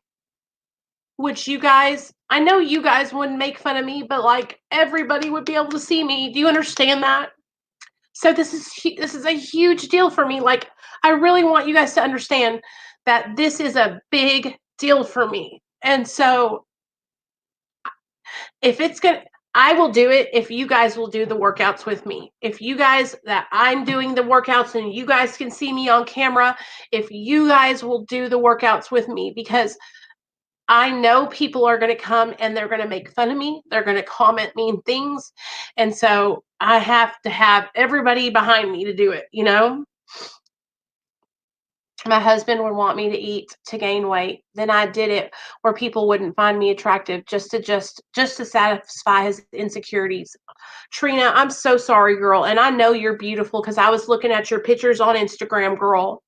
which you guys, I know you guys wouldn't make fun of me, but like everybody would be able to see me. Do you understand that? So this is a huge deal for me. Like, I really want you guys to understand that this is a big deal for me. And so if it's going to, I will do it if you guys will do the workouts with me. If you guys, that I'm doing the workouts and you guys can see me on camera, if you guys will do the workouts with me, because I know people are going to come and they're going to make fun of me. They're going to comment mean things. And so I have to have everybody behind me to do it, you know? my husband would want me to eat to gain weight. Then I did it where people wouldn't find me attractive just to satisfy his insecurities. Trina, I'm so sorry, girl. And I know you're beautiful because I was looking at your pictures on Instagram, girl.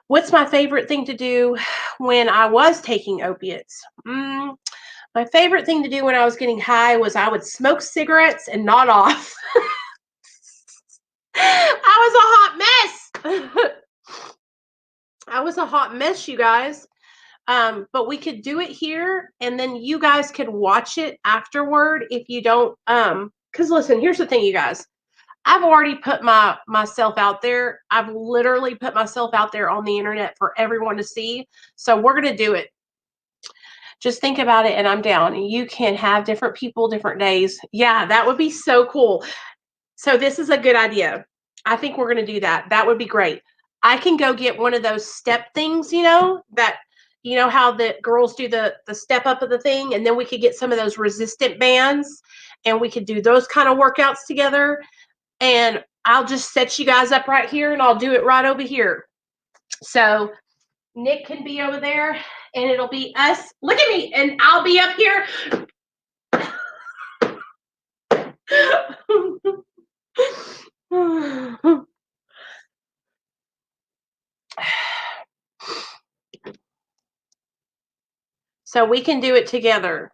What's my favorite thing to do when I was taking opiates? My favorite thing to do when I was getting high was I would smoke cigarettes and nod off. I was a hot mess. I was a hot mess, you guys. But we could do it here, and then you guys could watch it afterward if you don't. Because listen, here's the thing, you guys. I've already put myself out there. I've literally put myself out there on the internet for everyone to see. So we're gonna do it. Just think about it, and I'm down. You can have different people, different days. Yeah, that would be so cool. So this is a good idea. I think we're going to do that. That would be great. I can go get one of those step things, that how the girls do the step up of the thing, and then we could get some of those resistant bands, and we could do those kind of workouts together. And I'll just set you guys up right here, and I'll do it right over here. So Nick can be over there, and it'll be us. Look at me, and I'll be up here. So we can do it together.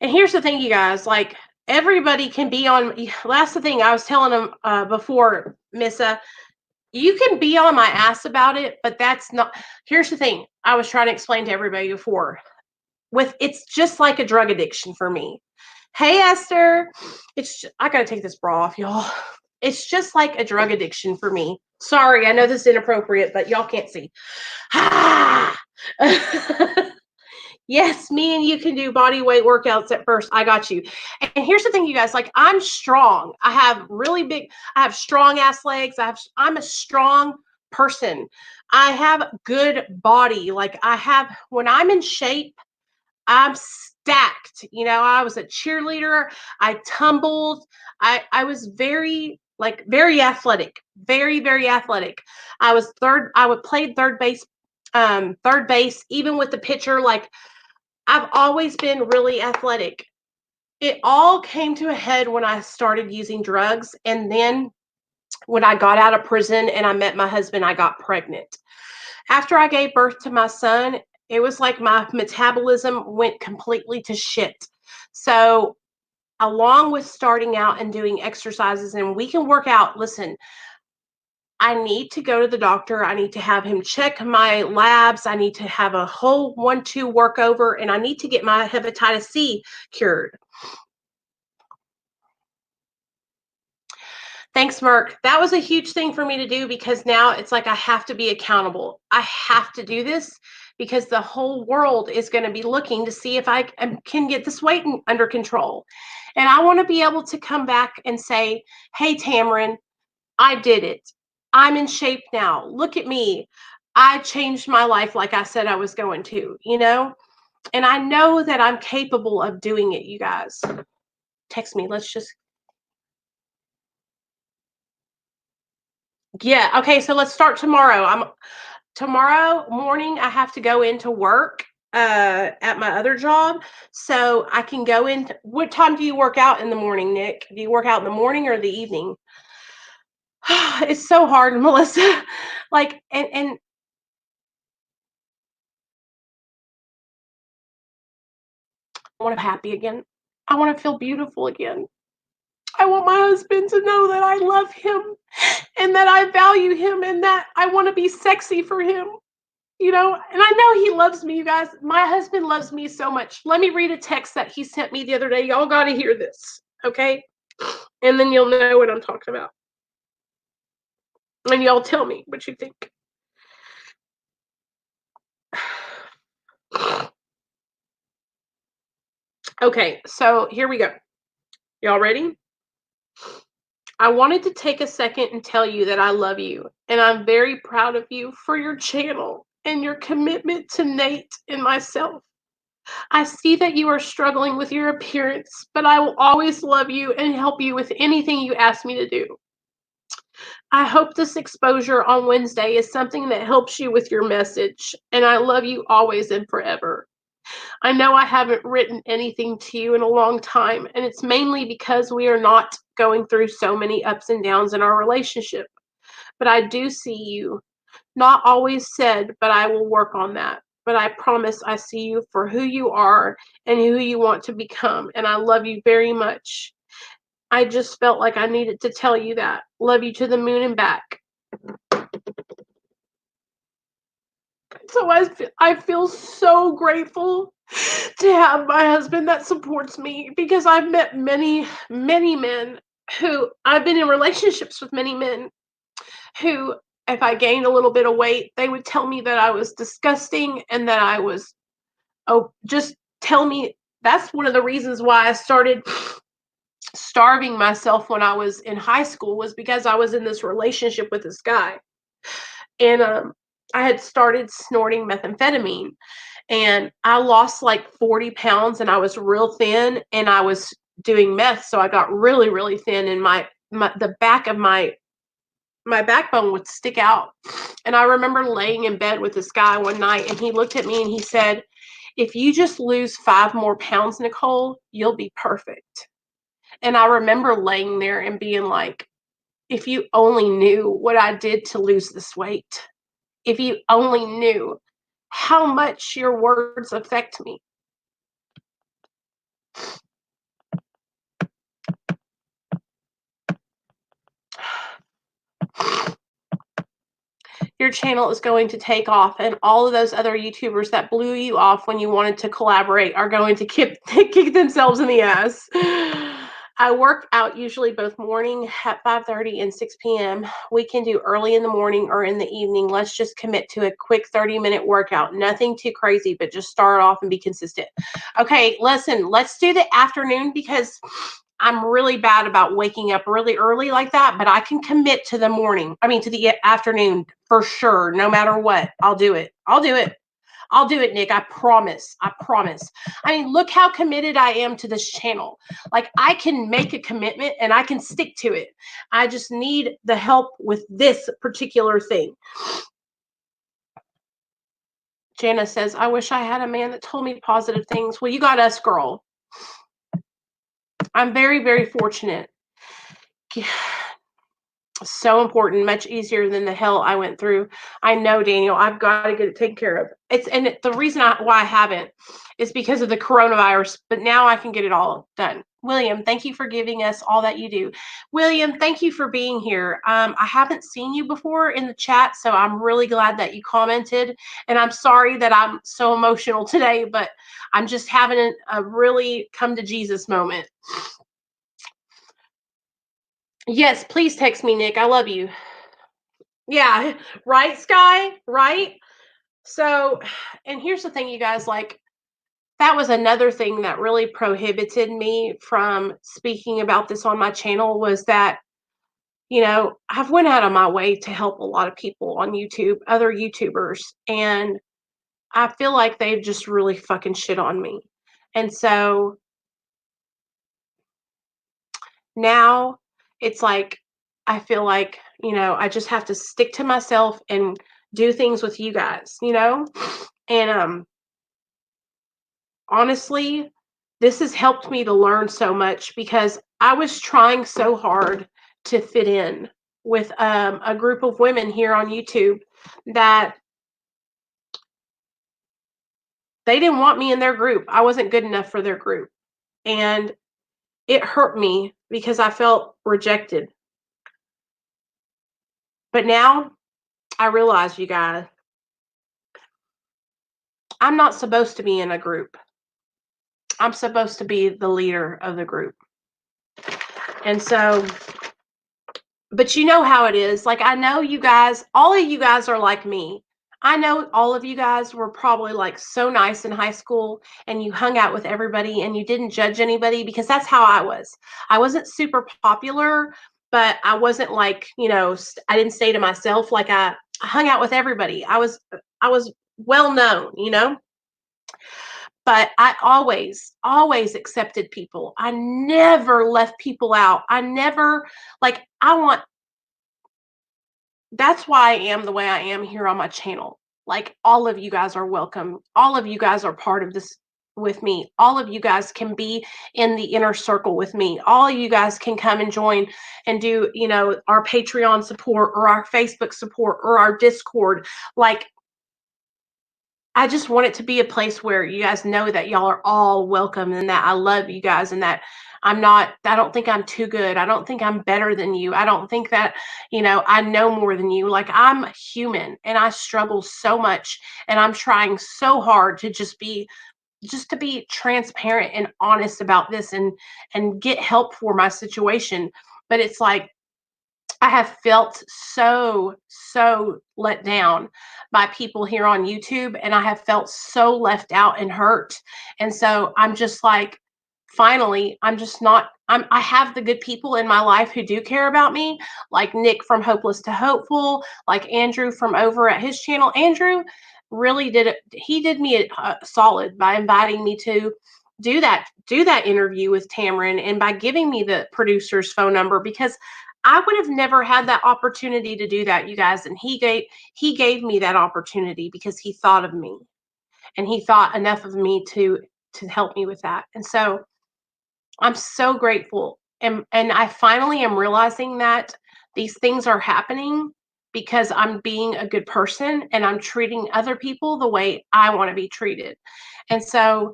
And here's the thing, you guys, like everybody can be on. That's the thing I was telling them before, Missa. You can be on my ass about it, but that's not. Here's the thing I was trying to explain to everybody before. It's just like a drug addiction for me. Hey, Esther. I gotta take this bra off, y'all. It's just like a drug addiction for me. Sorry, I know this is inappropriate, but y'all can't see. Yes, me and you can do body weight workouts at first. I got you. And here's the thing, you guys, like I'm strong. I have strong ass legs. I'm a strong person. I have good body. Like when I'm in shape, I'm stacked. I was a cheerleader. I tumbled. I was very athletic. Very, very athletic. I would play third base, even with the pitcher. Like I've always been really athletic. It all came to a head when I started using drugs. And then when I got out of prison and I met my husband, I got pregnant. After I gave birth to my son, it was like my metabolism went completely to shit. So, along with starting out and doing exercises, and we can work out, listen, I need to go to the doctor. I need to have him check my labs. I need to have a whole 1-2 workover, and I need to get my hepatitis C cured. Thanks, Merck. That was a huge thing for me to do because now it's like I have to be accountable. I have to do this because the whole world is going to be looking to see if I can get this weight under control. And I want to be able to come back and say, hey, Tamron, I did it. I'm in shape now. Look at me. I changed my life like I said I was going to, And I know that I'm capable of doing it, you guys. Text me. Yeah. Okay. So let's start tomorrow. Tomorrow morning, I have to go into work at my other job. So I can go in. What time do you work out in the morning, Nick? Do you work out in the morning or the evening? It's so hard, Melissa. Like, and I want to be happy again. I want to feel beautiful again. I want my husband to know that I love him and that I value him and that I want to be sexy for him, and I know he loves me, you guys. My husband loves me so much. Let me read a text that he sent me the other day. Y'all got to hear this, okay? And then you'll know what I'm talking about. And y'all tell me what you think. Okay, so here we go. Y'all ready? I wanted to take a second and tell you that I love you, and I'm very proud of you for your channel and your commitment to Nate and myself. I see that you are struggling with your appearance, but I will always love you and help you with anything you ask me to do. I hope this exposure on Wednesday is something that helps you with your message, and I love you always and forever. I know I haven't written anything to you in a long time, and it's mainly because we are not going through so many ups and downs in our relationship. But I do see you. Not always said, but I will work on that. But I promise I see you for who you are and who you want to become, and I love you very much. I just felt like I needed to tell you that. Love you to the moon and back. So I feel so grateful to have my husband that supports me, because I've met many, many men who I've been in relationships with many men who, if I gained a little bit of weight, they would tell me that I was disgusting and that I was, oh, just tell me. That's one of the reasons why I started starving myself when I was in high school, was because I was in this relationship with this guy. And I had started snorting methamphetamine, and I lost like 40 pounds, and I was real thin, and I was doing meth. So I got really, really thin, and the back of my backbone would stick out. And I remember laying in bed with this guy one night, and he looked at me and he said, "If you just lose 5 more pounds, Nicole, you'll be perfect." And I remember laying there and being like, if you only knew what I did to lose this weight, if you only knew how much your words affect me. Your channel is going to take off, and all of those other YouTubers that blew you off when you wanted to collaborate are going to kick themselves in the ass. I work out usually both morning at 5:30 and 6 p.m. We can do early in the morning or in the evening. Let's just commit to a quick 30-minute workout. Nothing too crazy, but just start off and be consistent. Okay, listen, let's do the afternoon, because I'm really bad about waking up really early like that, but I can commit to the morning. I mean, to the afternoon for sure. No matter what, I'll do it. I'll do it. I'll do it, Nick. I promise. I promise. I mean, look how committed I am to this channel. Like, I can make a commitment and I can stick to it. I just need the help with this particular thing. Jana says, I wish I had a man that told me positive things. Well, you got us, girl. I'm very, very fortunate. So important, much easier than the hell I went through. I know, Daniel, I've got to get it taken care of. The reason why I haven't is because of the coronavirus, but now I can get it all done. William, thank you for giving us all that you do. William, thank you for being here. I haven't seen you before in the chat, so I'm really glad that you commented. And I'm sorry that I'm so emotional today, but I'm just having a really come to Jesus moment. Yes, please text me, Nick. I love you. Yeah, right, Sky? Right? So, and here's the thing, you guys, like, that was another thing that really prohibited me from speaking about this on my channel, was that, I've went out of my way to help a lot of people on YouTube, other YouTubers, and I feel like they've just really fucking shit on me. And so now it's like, I feel like, I just have to stick to myself and do things with you guys. And honestly, this has helped me to learn so much, because I was trying so hard to fit in with a group of women here on YouTube that they didn't want me in their group. I wasn't good enough for their group. And it hurt me because I felt rejected. But now I realize, you guys, I'm not supposed to be in a group. I'm supposed to be the leader of the group. And so, but you know how it is. Like, I know you guys, all of you guys are like me. I know all of you guys were probably like so nice in high school, and you hung out with everybody and you didn't judge anybody, because that's how I was. I wasn't super popular, but I wasn't like, I didn't stay to myself. Like, I hung out with everybody. I was well known. But I always accepted people. I never left people out. I never, like, that's why I am the way I am here on my channel. Like, all of you guys are welcome. All of you guys are part of this with me. All of you guys can be in the inner circle with me. All of you guys can come and join and do, our Patreon support or our Facebook support or our Discord. Like, I just want it to be a place where you guys know that y'all are all welcome and that I love you guys and that I don't think I'm too good. I don't think I'm better than you. I don't think that, I know more than you. Like, I'm human and I struggle so much and I'm trying so hard to just to be transparent and honest about this and get help for my situation. But it's like, I have felt so let down by people here on YouTube, and I have felt so left out and hurt. And so I'm just like, finally, I'm just not, I have the good people in my life who do care about me, like Nick from Hopeless to Hopeful, like Andrew from over at his channel. Andrew really did it. He did me a solid by inviting me to do that interview with Tamron and by giving me the producer's phone number, because I would have never had that opportunity to do that, you guys. And he gave me that opportunity because he thought of me and he thought enough of me to help me with that. And so I'm so grateful. And I finally am realizing that these things are happening because I'm being a good person and I'm treating other people the way I want to be treated. And so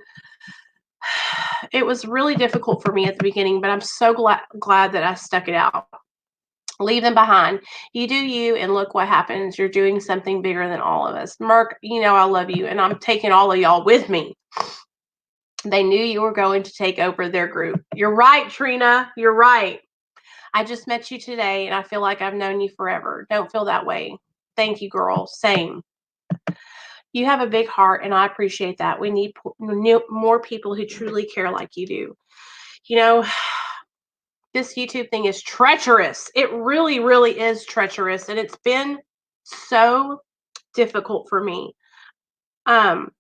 it was really difficult for me at the beginning, but I'm so glad that I stuck it out. Leave them behind. You do you, and look what happens. You're doing something bigger than all of us. Merk, I love you, and I'm taking all of y'all with me. They knew you were going to take over their group. You're right, Trina. You're right. I just met you today, and I feel like I've known you forever. Don't feel that way. Thank you, girl. Same. You have a big heart, and I appreciate that. We need more people who truly care like you do. This YouTube thing is treacherous. It really, really is treacherous. And it's been so difficult for me. And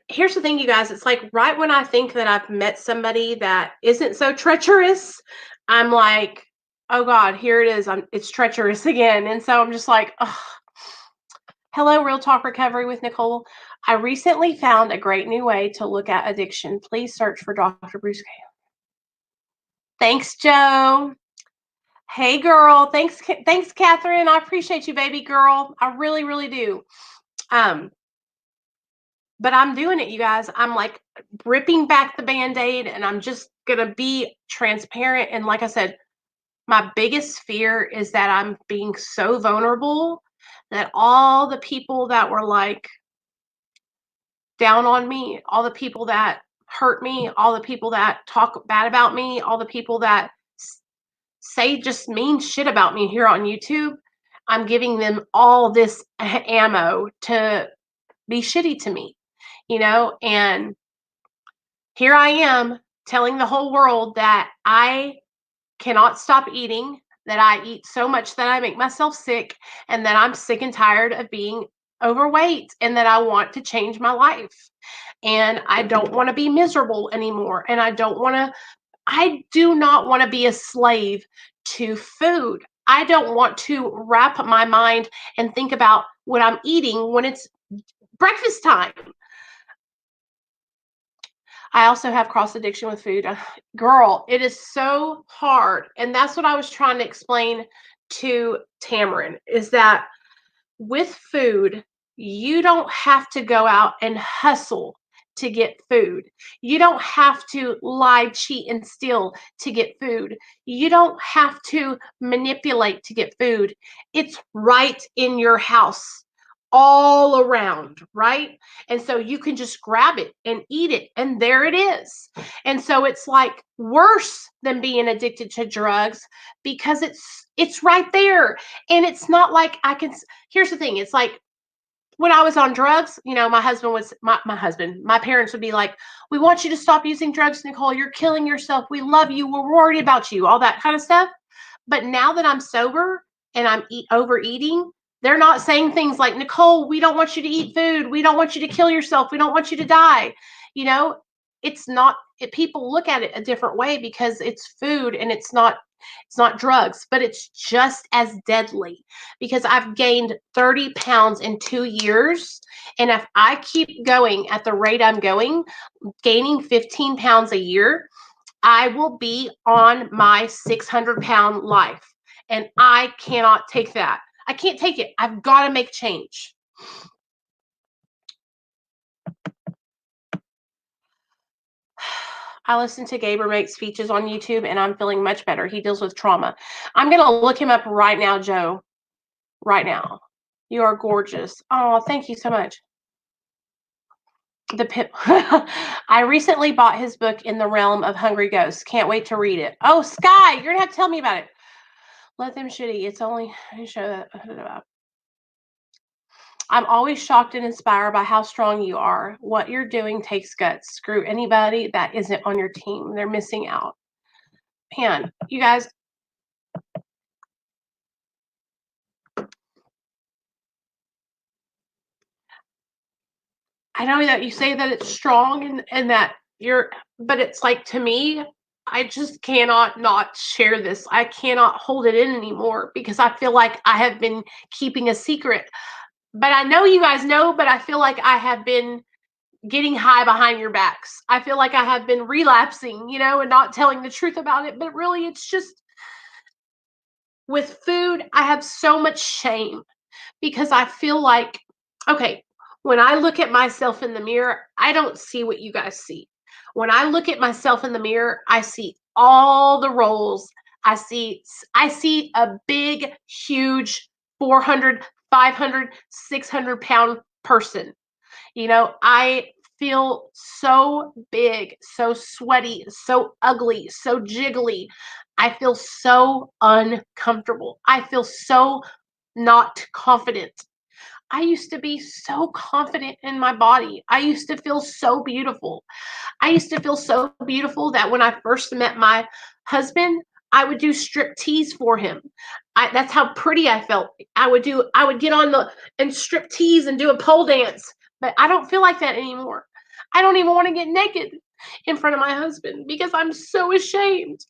here's the thing, you guys, it's like right when I think that I've met somebody that isn't so treacherous, I'm like, oh God, here it is. It's treacherous again. And so I'm just like, oh. Hello, Real Talk Recovery with Nicole. I recently found a great new way to look at addiction. Please search for Dr. Bruce K. Thanks, Joe. Hey, girl. Thanks, Catherine. I appreciate you, baby girl. I really, really do. But I'm doing it, you guys. I'm like ripping back the Band-Aid and I'm just going to be transparent. And like I said, my biggest fear is that I'm being so vulnerable that all the people that were like down on me, all the people that hurt me, all the people that talk bad about me, all the people that say just mean shit about me here on YouTube, I'm giving them all this ammo to be shitty to me, and here I am telling the whole world that I cannot stop eating, that I eat so much that I make myself sick, and that I'm sick and tired of being overweight, and that I want to change my life. And I don't want to be miserable anymore. And I do not want to be a slave to food. I don't want to wrap my mind and think about what I'm eating when it's breakfast time. I also have cross addiction with food. Girl, it is so hard. And that's what I was trying to explain to Tamron, is that with food, you don't have to go out and hustle to get food. You don't have to lie, cheat, and steal to get food. You don't have to manipulate to get food. It's right in your house, all around, right? And so you can just grab it and eat it, and there it is. And so it's like worse than being addicted to drugs because it's right there. And it's not like here's the thing, it's like when I was on drugs, my parents would be like, we want you to stop using drugs, Nicole. You're killing yourself. We love you. We're worried about you, all that kind of stuff. But now that I'm sober and I'm overeating, They're not saying things like, Nicole, we don't want you to eat food. We don't want you to kill yourself. We don't want you to die. You know, it's not, people look at it a different way because it's food and it's not drugs, but it's just as deadly because I've gained 30 pounds in 2 years. And if I keep going at the rate I'm going, gaining 15 pounds a year, I will be on my 600-pound life. And I cannot take that. I can't take it. I've got to make change. I listen to Gaber make speeches on YouTube and I'm feeling much better. He deals with trauma. I'm going to look him up right now, Joe. Right now. You are gorgeous. Oh, thank you so much. I recently bought his book In the Realm of Hungry Ghosts. Can't wait to read it. Oh, Sky, you're going to have to tell me about it. Let them shitty. It's only show that. I'm always shocked and inspired by how strong you are. What you're doing takes guts. Screw anybody that isn't on your team. They're missing out. Man, you guys. I know that you say that it's strong and that you're, but it's like, to me, I just cannot not share this. I cannot hold it in anymore because I feel like I have been keeping a secret. But I know you guys know, but I feel like I have been getting high behind your backs. I feel like I have been relapsing, and not telling the truth about it. But really, it's just with food, I have so much shame because I feel like, okay, when I look at myself in the mirror, I don't see what you guys see. When I look at myself in the mirror, I see all the rolls. I see a big, huge 400, 500, 600-pound person. I feel so big, so sweaty, so ugly, so jiggly. I feel so uncomfortable. I feel so not confident. I used to be so confident in my body. I used to feel so beautiful. I used to feel so beautiful that when I first met my husband, I would do strip tease for him. That's how pretty I felt. I would get on and strip tease and do a pole dance. But I don't feel like that anymore. I don't even want to get naked in front of my husband because I'm so ashamed.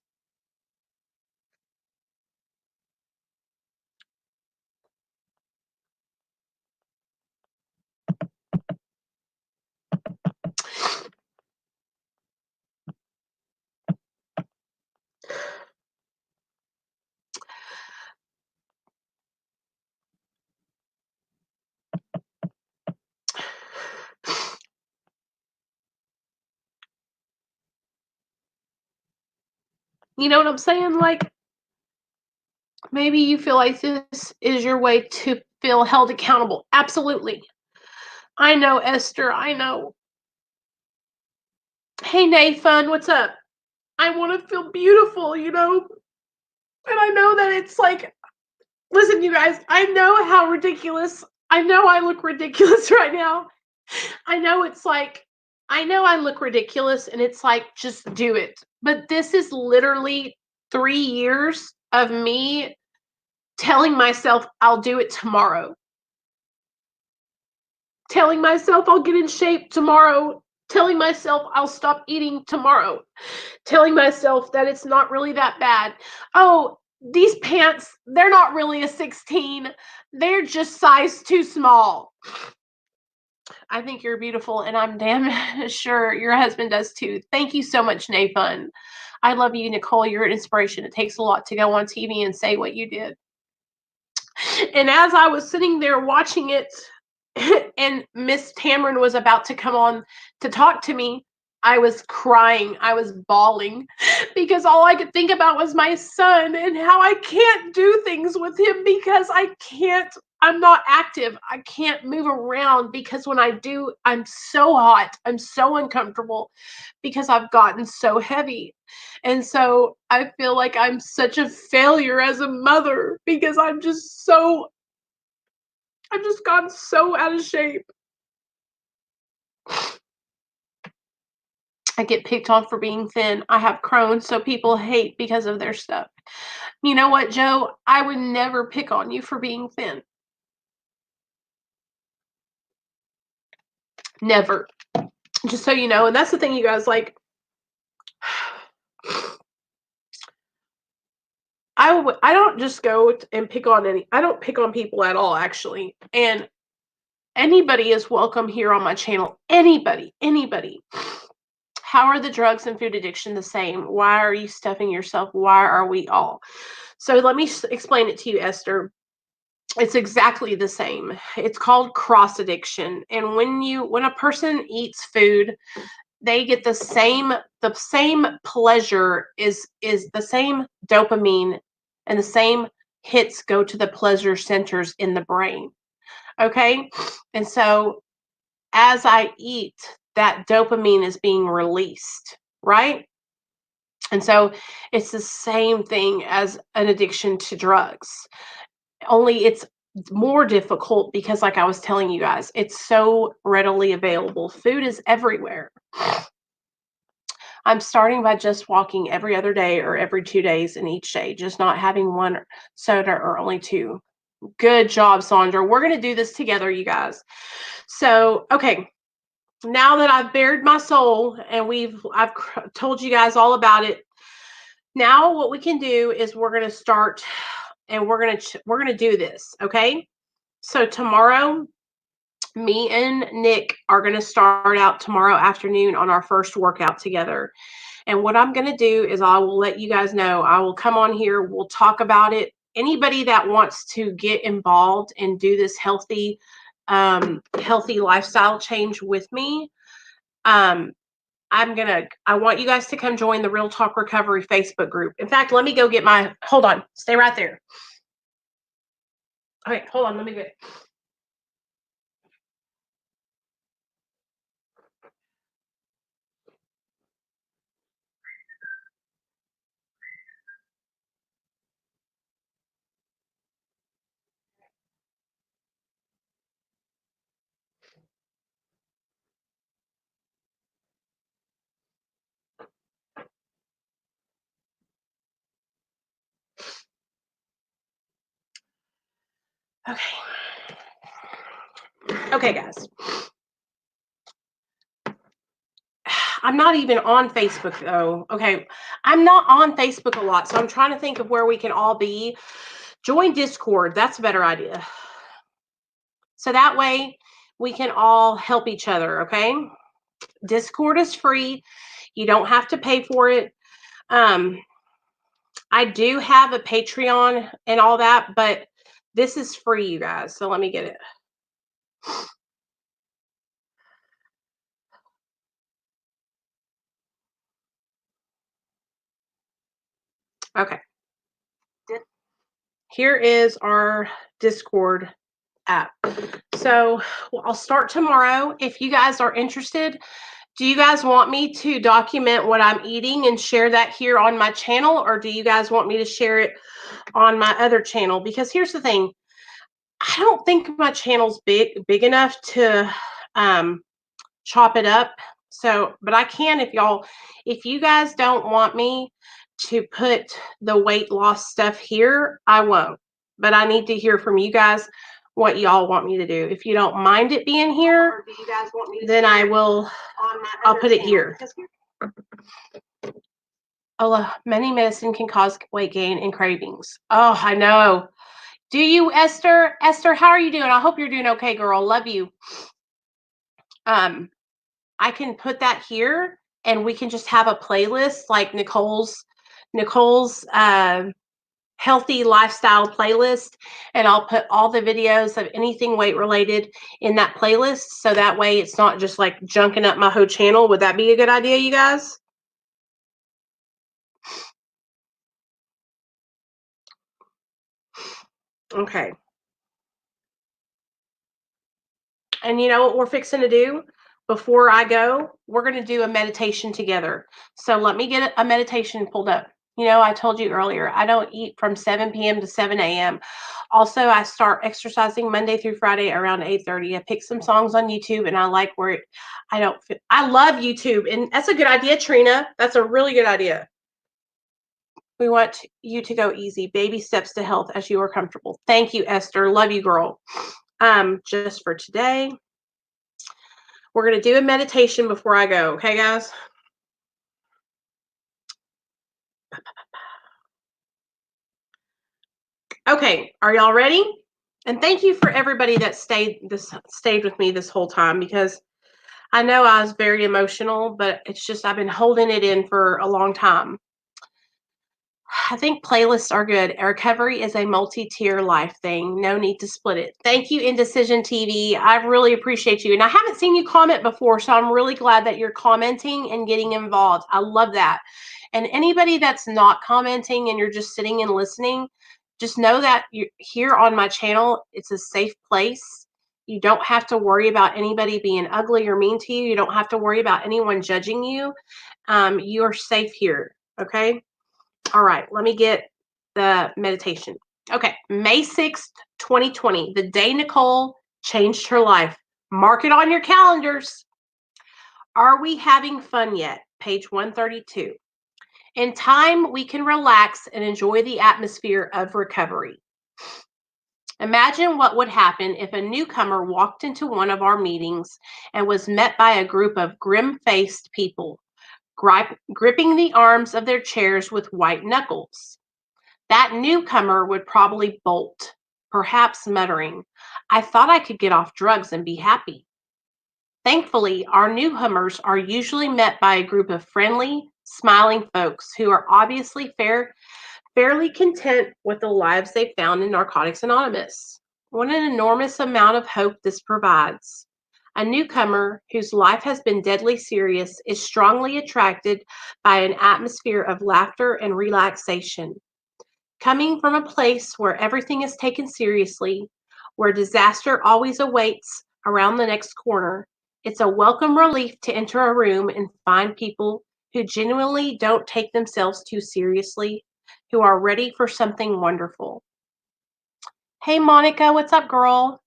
You know what I'm saying? Like, maybe you feel like this is your way to feel held accountable. Absolutely. I know, Esther. I know. Hey, Nathan, what's up? I want to feel beautiful, And I know that it's like, listen, you guys, I know how ridiculous. I know I look ridiculous right now. I know it's like, I know I look ridiculous and it's like, just do it. But this is literally 3 years of me telling myself I'll do it tomorrow. Telling myself I'll get in shape tomorrow. Telling myself I'll stop eating tomorrow. Telling myself that it's not really that bad. Oh, these pants, they're not really a 16. They're just size too small. I think you're beautiful, and I'm damn sure your husband does too. Thank you so much, Nathan. I love you, Nicole. You're an inspiration. It takes a lot to go on TV and say what you did. And as I was sitting there watching it, and Miss Tamron was about to come on to talk to me, I was crying. I was bawling because all I could think about was my son and how I can't do things with him because I'm not active. I can't move around because when I do, I'm so hot. I'm so uncomfortable because I've gotten so heavy. And so I feel like I'm such a failure as a mother because I've just gotten so out of shape. I get picked on for being thin. I have Crohn's, so people hate because of their stuff. You know what, Joe? I would never pick on you for being thin. Never. Just so you know. And that's the thing, you guys, like, I don't just go and pick on I don't pick on people at all, actually. And anybody is welcome here on my channel. Anybody. How are the drugs and food addiction the same? Why are you stuffing yourself? Why are we all? So let me explain it to you, Esther. It's exactly the same. It's called cross addiction. And when a person eats food, they get the same pleasure, is the same dopamine, and the same hits go to the pleasure centers in the brain. Okay? And so as I eat, that dopamine is being released, right? And so it's the same thing as an addiction to drugs. Only it's more difficult because, like I was telling you guys, it's so readily available. Food is everywhere. I'm starting by just walking every other day or every 2 days in each day, just not having one soda or only two. Good job, Sandra. We're going to do this together, you guys. So, okay. Now that I've bared my soul and I've told you guys all about it, now what we can do is we're going to start, and we're going to do this, okay? So tomorrow, me and Nick are going to start out tomorrow afternoon on our first workout together. And what I'm going to do is I will let you guys know. I will come on here. We'll talk about it. Anybody that wants to get involved and do this healthy lifestyle change with me, I want you guys to come join the Real Talk Recovery Facebook group. In fact, let me go get hold on, stay right there. Okay, hold on, let me get. Okay, guys. I'm not even on Facebook, though. Okay, I'm not on Facebook a lot, so I'm trying to think of where we can all be. Join Discord. That's a better idea. So that way we can all help each other, okay? Discord is free. You don't have to pay for it. I do have a Patreon and all that, but this is free, you guys. So let me get it. Okay. Here is our Discord app. So I'll start tomorrow. If you guys are interested, do you guys want me to document what I'm eating and share that here on my channel, or do you guys want me to share it on my other channel? Because here's the thing. I don't think my channel's big enough to chop it up. So, but I can if you guys don't want me to put the weight loss stuff here, I won't. But I need to hear from you guys what y'all want me to do. If you don't mind it being here, then I'll put it here. Many medicine can cause weight gain and cravings. Oh, I know. Do you, Esther? Esther, how are you doing? I hope you're doing okay, girl. Love you. I can put that here, and we can just have a playlist like Nicole's healthy lifestyle playlist, and I'll put all the videos of anything weight related in that playlist, so that way it's not just like junking up my whole channel. Would that be a good idea, you guys? Okay. And you know what we're fixing to do? Before I go, we're going to do a meditation together. So let me get a meditation pulled up. You know, I told you earlier, I don't eat from 7 p.m. to 7 a.m. Also, I start exercising Monday through Friday around 8:30. I pick some songs on YouTube, and I like where I love YouTube. And that's a good idea, Trina. That's a really good idea. We want you to go easy. Baby steps to health as you are comfortable. Thank you, Esther. Love you, girl. Just for today, We're going to do a meditation before I go. Okay, guys? Okay, are y'all ready? And thank you for everybody that stayed with me this whole time, because I know I was very emotional, but it's just I've been holding it in for a long time. I think playlists are good. Recovery is a multi-tier life thing. No need to split it. Thank you, Indecision TV. I really appreciate you. And I haven't seen you comment before, so I'm really glad that you're commenting and getting involved. I love that. And anybody that's not commenting and you're just sitting and listening, just know that you're here on my channel. It's a safe place. You don't have to worry about anybody being ugly or mean to you. You don't have to worry about anyone judging you. You're safe here. Okay. All right, let me get the meditation. Okay, May 6th, 2020, the day Nicole changed her life. Mark it on your calendars. Are we having fun yet? Page 132. In time, we can relax and enjoy the atmosphere of recovery. Imagine what would happen if a newcomer walked into one of our meetings and was met by a group of grim-faced people, gripping the arms of their chairs with white knuckles. That newcomer would probably bolt, perhaps muttering, "I thought I could get off drugs and be happy." Thankfully, our newcomers are usually met by a group of friendly, smiling folks who are obviously fairly content with the lives they found in Narcotics Anonymous. What an enormous amount of hope this provides. A newcomer whose life has been deadly serious is strongly attracted by an atmosphere of laughter and relaxation. Coming from a place where everything is taken seriously, where disaster always awaits around the next corner, it's a welcome relief to enter a room and find people who genuinely don't take themselves too seriously, who are ready for something wonderful. Hey, Monica, what's up, girl?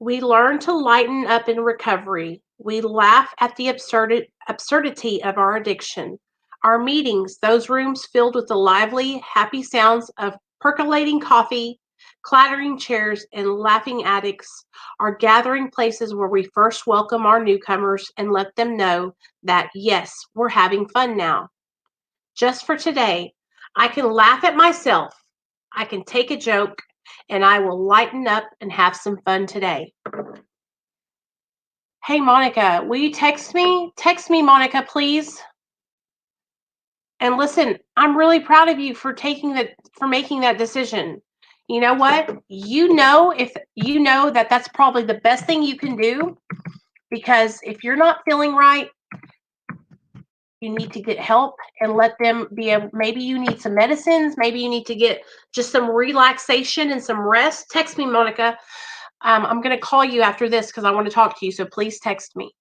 We learn to lighten up in recovery. We laugh at the absurdity of our addiction. Our meetings, those rooms filled with the lively, happy sounds of percolating coffee, clattering chairs, and laughing addicts, are gathering places where we first welcome our newcomers and let them know that, yes, we're having fun now. Just for today, I can laugh at myself, I can take a joke, and I will lighten up and have some fun today. Hey, Monica, will you text me? Text me, Monica, please. And listen, I'm really proud of you for making that decision. You know what? If you know that that's probably the best thing you can do, because if you're not feeling right, you need to get help and let them maybe you need some medicines, maybe you need to get just some relaxation and some rest. Text me, Monica. I'm going to call you after this because I want to talk to you, so please text me.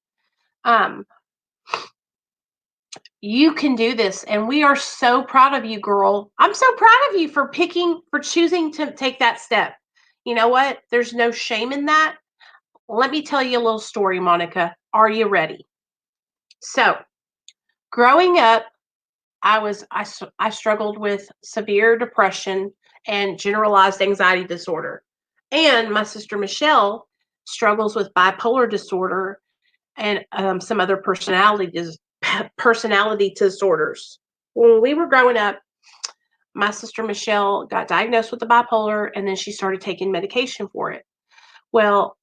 You can do this, and we are so proud of you, girl. I'm so proud of you for choosing to take that step. You know what? There's no shame in that. Let me tell you a little story, Monica. Are you ready? So, growing up, I struggled with severe depression and generalized anxiety disorder. And my sister Michelle struggles with bipolar disorder and some other personality disorders. When we were growing up, my sister Michelle got diagnosed with the bipolar, and then she started taking medication for it. Well,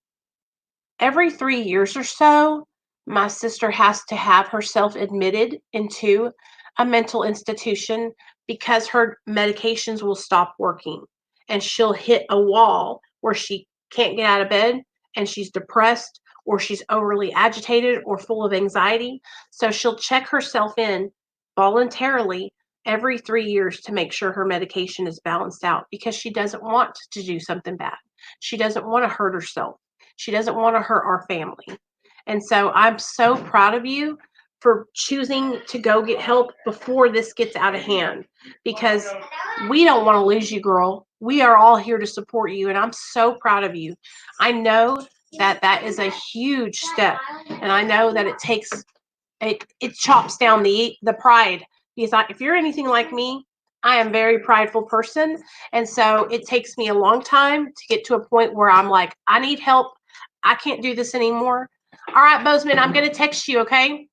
every 3 years or so, my sister has to have herself admitted into a mental institution because her medications will stop working and she'll hit a wall where she can't get out of bed and she's depressed or she's overly agitated or full of anxiety. So she'll check herself in voluntarily every 3 years to make sure her medication is balanced out because she doesn't want to do something bad. She doesn't want to hurt herself. She doesn't want to hurt our family. And so I'm so proud of you for choosing to go get help before this gets out of hand, because we don't want to lose you, girl. We are all here to support you, and I'm so proud of you. I know that is a huge step, and I know that it chops down the pride, because if you're anything like me, I am a very prideful person, and so it takes me a long time to get to a point where I'm like, I need help. I can't do this anymore. All right, Bozeman, I'm going to text you, okay?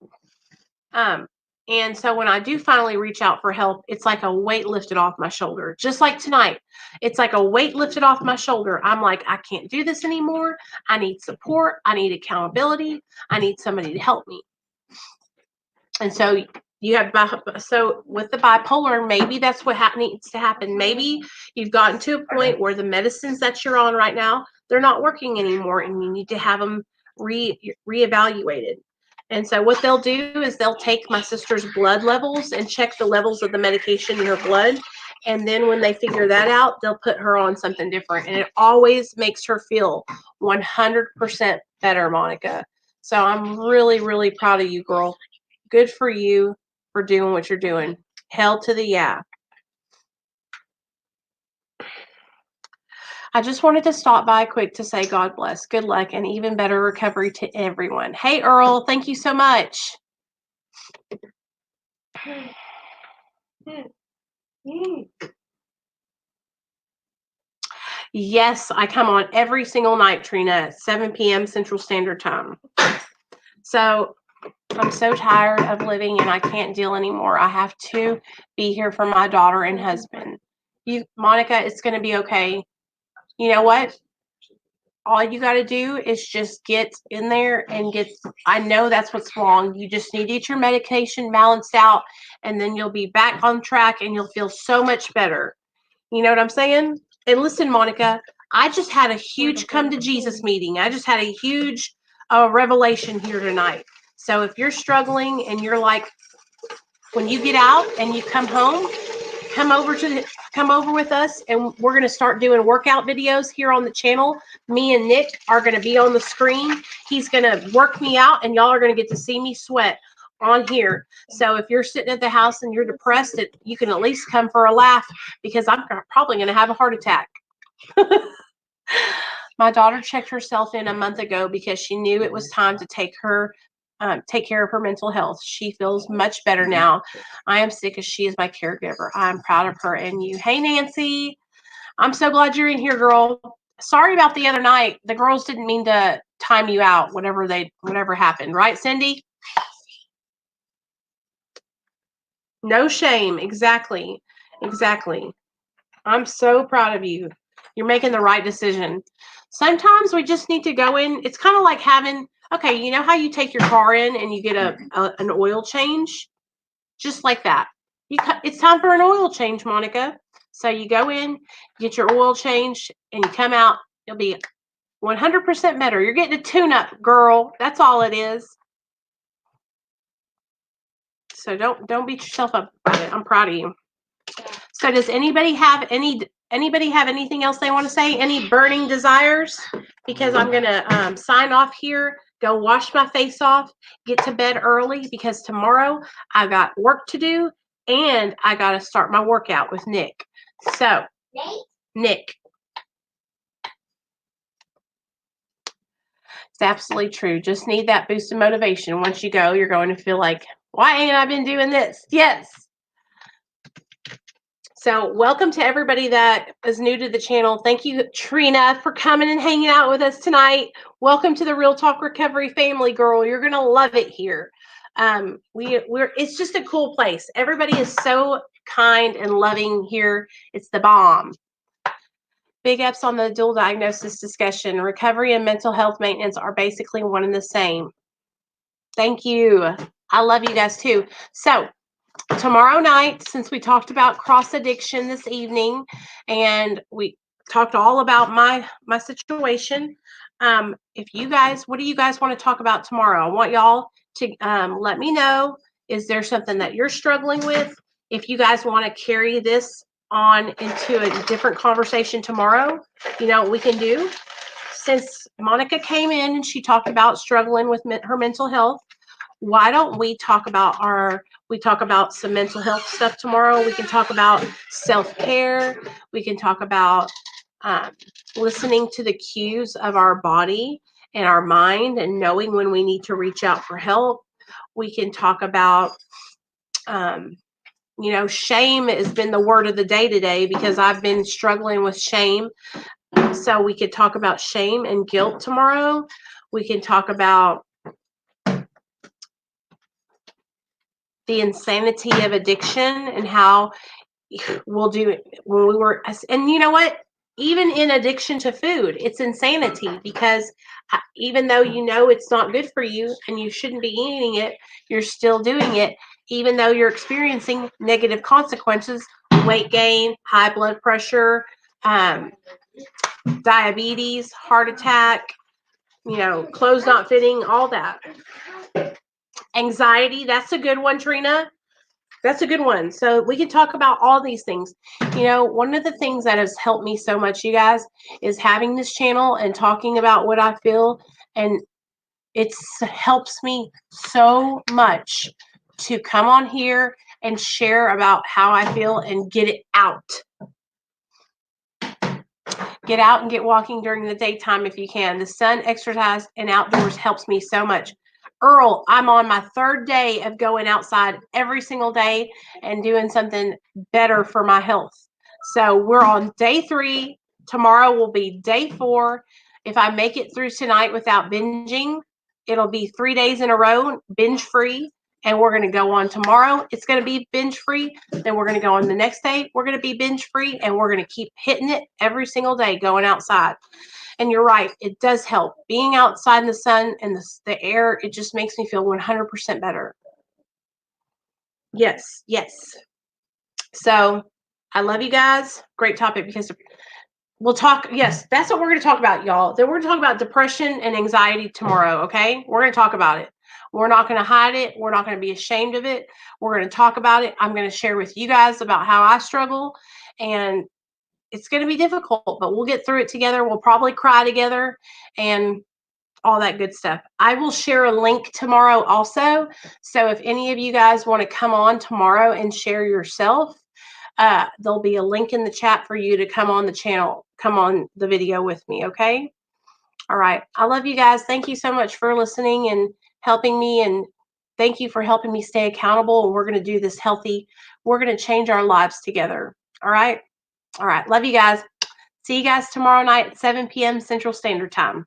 And so when I do finally reach out for help, it's like a weight lifted off my shoulder. Just like tonight, it's like a weight lifted off my shoulder. I'm like, I can't do this anymore. I need support. I need accountability. I need somebody to help me. And so you have, so with the bipolar, maybe that's what needs to happen. Maybe you've gotten to a point where the medicines that you're on right now, they're not working anymore, and you need to have them reevaluated. And so what they'll do is they'll take my sister's blood levels and check the levels of the medication in her blood. And then when they figure that out, they'll put her on something different. And it always makes her feel 100% better, Monica. So I'm really, really proud of you, girl. Good for you for doing what you're doing. Hell to the yeah. I just wanted to stop by quick to say God bless, good luck, and even better recovery to everyone. Hey, Earl, thank you so much. Yes, I come on every single night, Trina, at 7 p.m. Central Standard Time. So I'm so tired of living and I can't deal anymore. I have to be here for my daughter and husband. Monica, it's going to be okay. You know what? All you got to do is just get in there and I know that's what's wrong. You just need to get your medication balanced out, and then you'll be back on track and you'll feel so much better. You know what I'm saying? And listen, Monica, I just had a huge come to Jesus meeting. I just had a huge revelation here tonight. So if you're struggling and you're like, when you get out and you come home, come over with us, and we're going to start doing workout videos here on the channel. Me and Nick are going to be on the screen. He's going to work me out, and y'all are going to get to see me sweat on here. So if you're sitting at the house and you're depressed, you can at least come for a laugh, because I'm probably going to have a heart attack. My daughter checked herself in a month ago because she knew it was time to take care of her mental health. She feels much better now. I am sick as she is my caregiver. I'm proud of her and you. Hey, Nancy. I'm so glad you're in here, girl. Sorry about the other night. The girls didn't mean to time you out, whatever happened. Right, Cindy? No shame. Exactly. I'm so proud of you. You're making the right decision. Sometimes we just need to go in. It's kind of like having, okay, you know how you take your car in and you get an oil change? Just like that. It's time for an oil change, Monica. So you go in, get your oil changed, and you come out. You'll be 100% better. You're getting a tune-up, girl. That's all it is. So don't beat yourself up about it. I'm proud of you. So does anybody have anything else they want to say? Any burning desires? Because I'm going to sign off here, go wash my face off, get to bed early, because tomorrow I got work to do and I got to start my workout with Nick. So, Nick. It's absolutely true. Just need that boost of motivation. Once you go, you're going to feel like, why ain't I been doing this? Yes. So welcome to everybody that is new to the channel. Thank you, Trina, for coming and hanging out with us tonight. Welcome to the Real Talk Recovery family, girl. You're going to love it here. It's just a cool place. Everybody is so kind and loving here. It's the bomb. Big ups on the dual diagnosis discussion. Recovery and mental health maintenance are basically one and the same. Thank you. I love you guys too. So tomorrow night, since we talked about cross addiction this evening, and we talked all about my situation, what do you guys want to talk about tomorrow? I want y'all to let me know. Is there something that you're struggling with? If you guys want to carry this on into a different conversation tomorrow, you know what we can do. Since Monica came in and she talked about struggling with her mental health, why don't we talk about some mental health stuff tomorrow? We can talk about self-care. We can talk about listening to the cues of our body and our mind and knowing when we need to reach out for help. We can talk about, shame has been the word of the day today, because I've been struggling with shame. So we could talk about shame and guilt tomorrow. We can talk about the insanity of addiction and how we'll do it when we were, and you know what? Even in addiction to food, it's insanity because even though you know it's not good for you and you shouldn't be eating it, you're still doing it, even though you're experiencing negative consequences, weight gain, high blood pressure, diabetes, heart attack, clothes not fitting, all that. Anxiety, that's a good one, Trina. That's a good one. So we can talk about all these things. One of the things that has helped me so much, you guys, is having this channel and talking about what I feel. And it helps me so much to come on here and share about how I feel and get it out. Get out and get walking during the daytime if you can. The sun, exercise, and outdoors helps me so much. Earl, I'm on my 3rd day of going outside every single day and doing something better for my health. So we're on day 3. Tomorrow will be day 4. If I make it through tonight without binging, it'll be 3 days in a row, binge free. And we're going to go on tomorrow. It's going to be binge free. Then we're going to go on the next day. We're going to be binge free. And we're going to keep hitting it every single day going outside. And you're right. It does help. Being outside in the sun and the air, it just makes me feel 100% better. Yes. So I love you guys. Great topic because we'll talk. Yes, that's what we're going to talk about, y'all. Then we're going to talk about depression and anxiety tomorrow. Okay. We're going to talk about it. We're not going to hide it. We're not going to be ashamed of it. We're going to talk about it. I'm going to share with you guys about how I struggle, and it's going to be difficult, but we'll get through it together. We'll probably cry together and all that good stuff. I will share a link tomorrow also. So if any of you guys want to come on tomorrow and share yourself, there'll be a link in the chat for you to come on the channel, come on the video with me. Okay. All right. I love you guys. Thank you so much for listening and helping me. And thank you for helping me stay accountable. And we're going to do this healthy. We're going to change our lives together. All right. All right. Love you guys. See you guys tomorrow night at 7 p.m. Central Standard Time.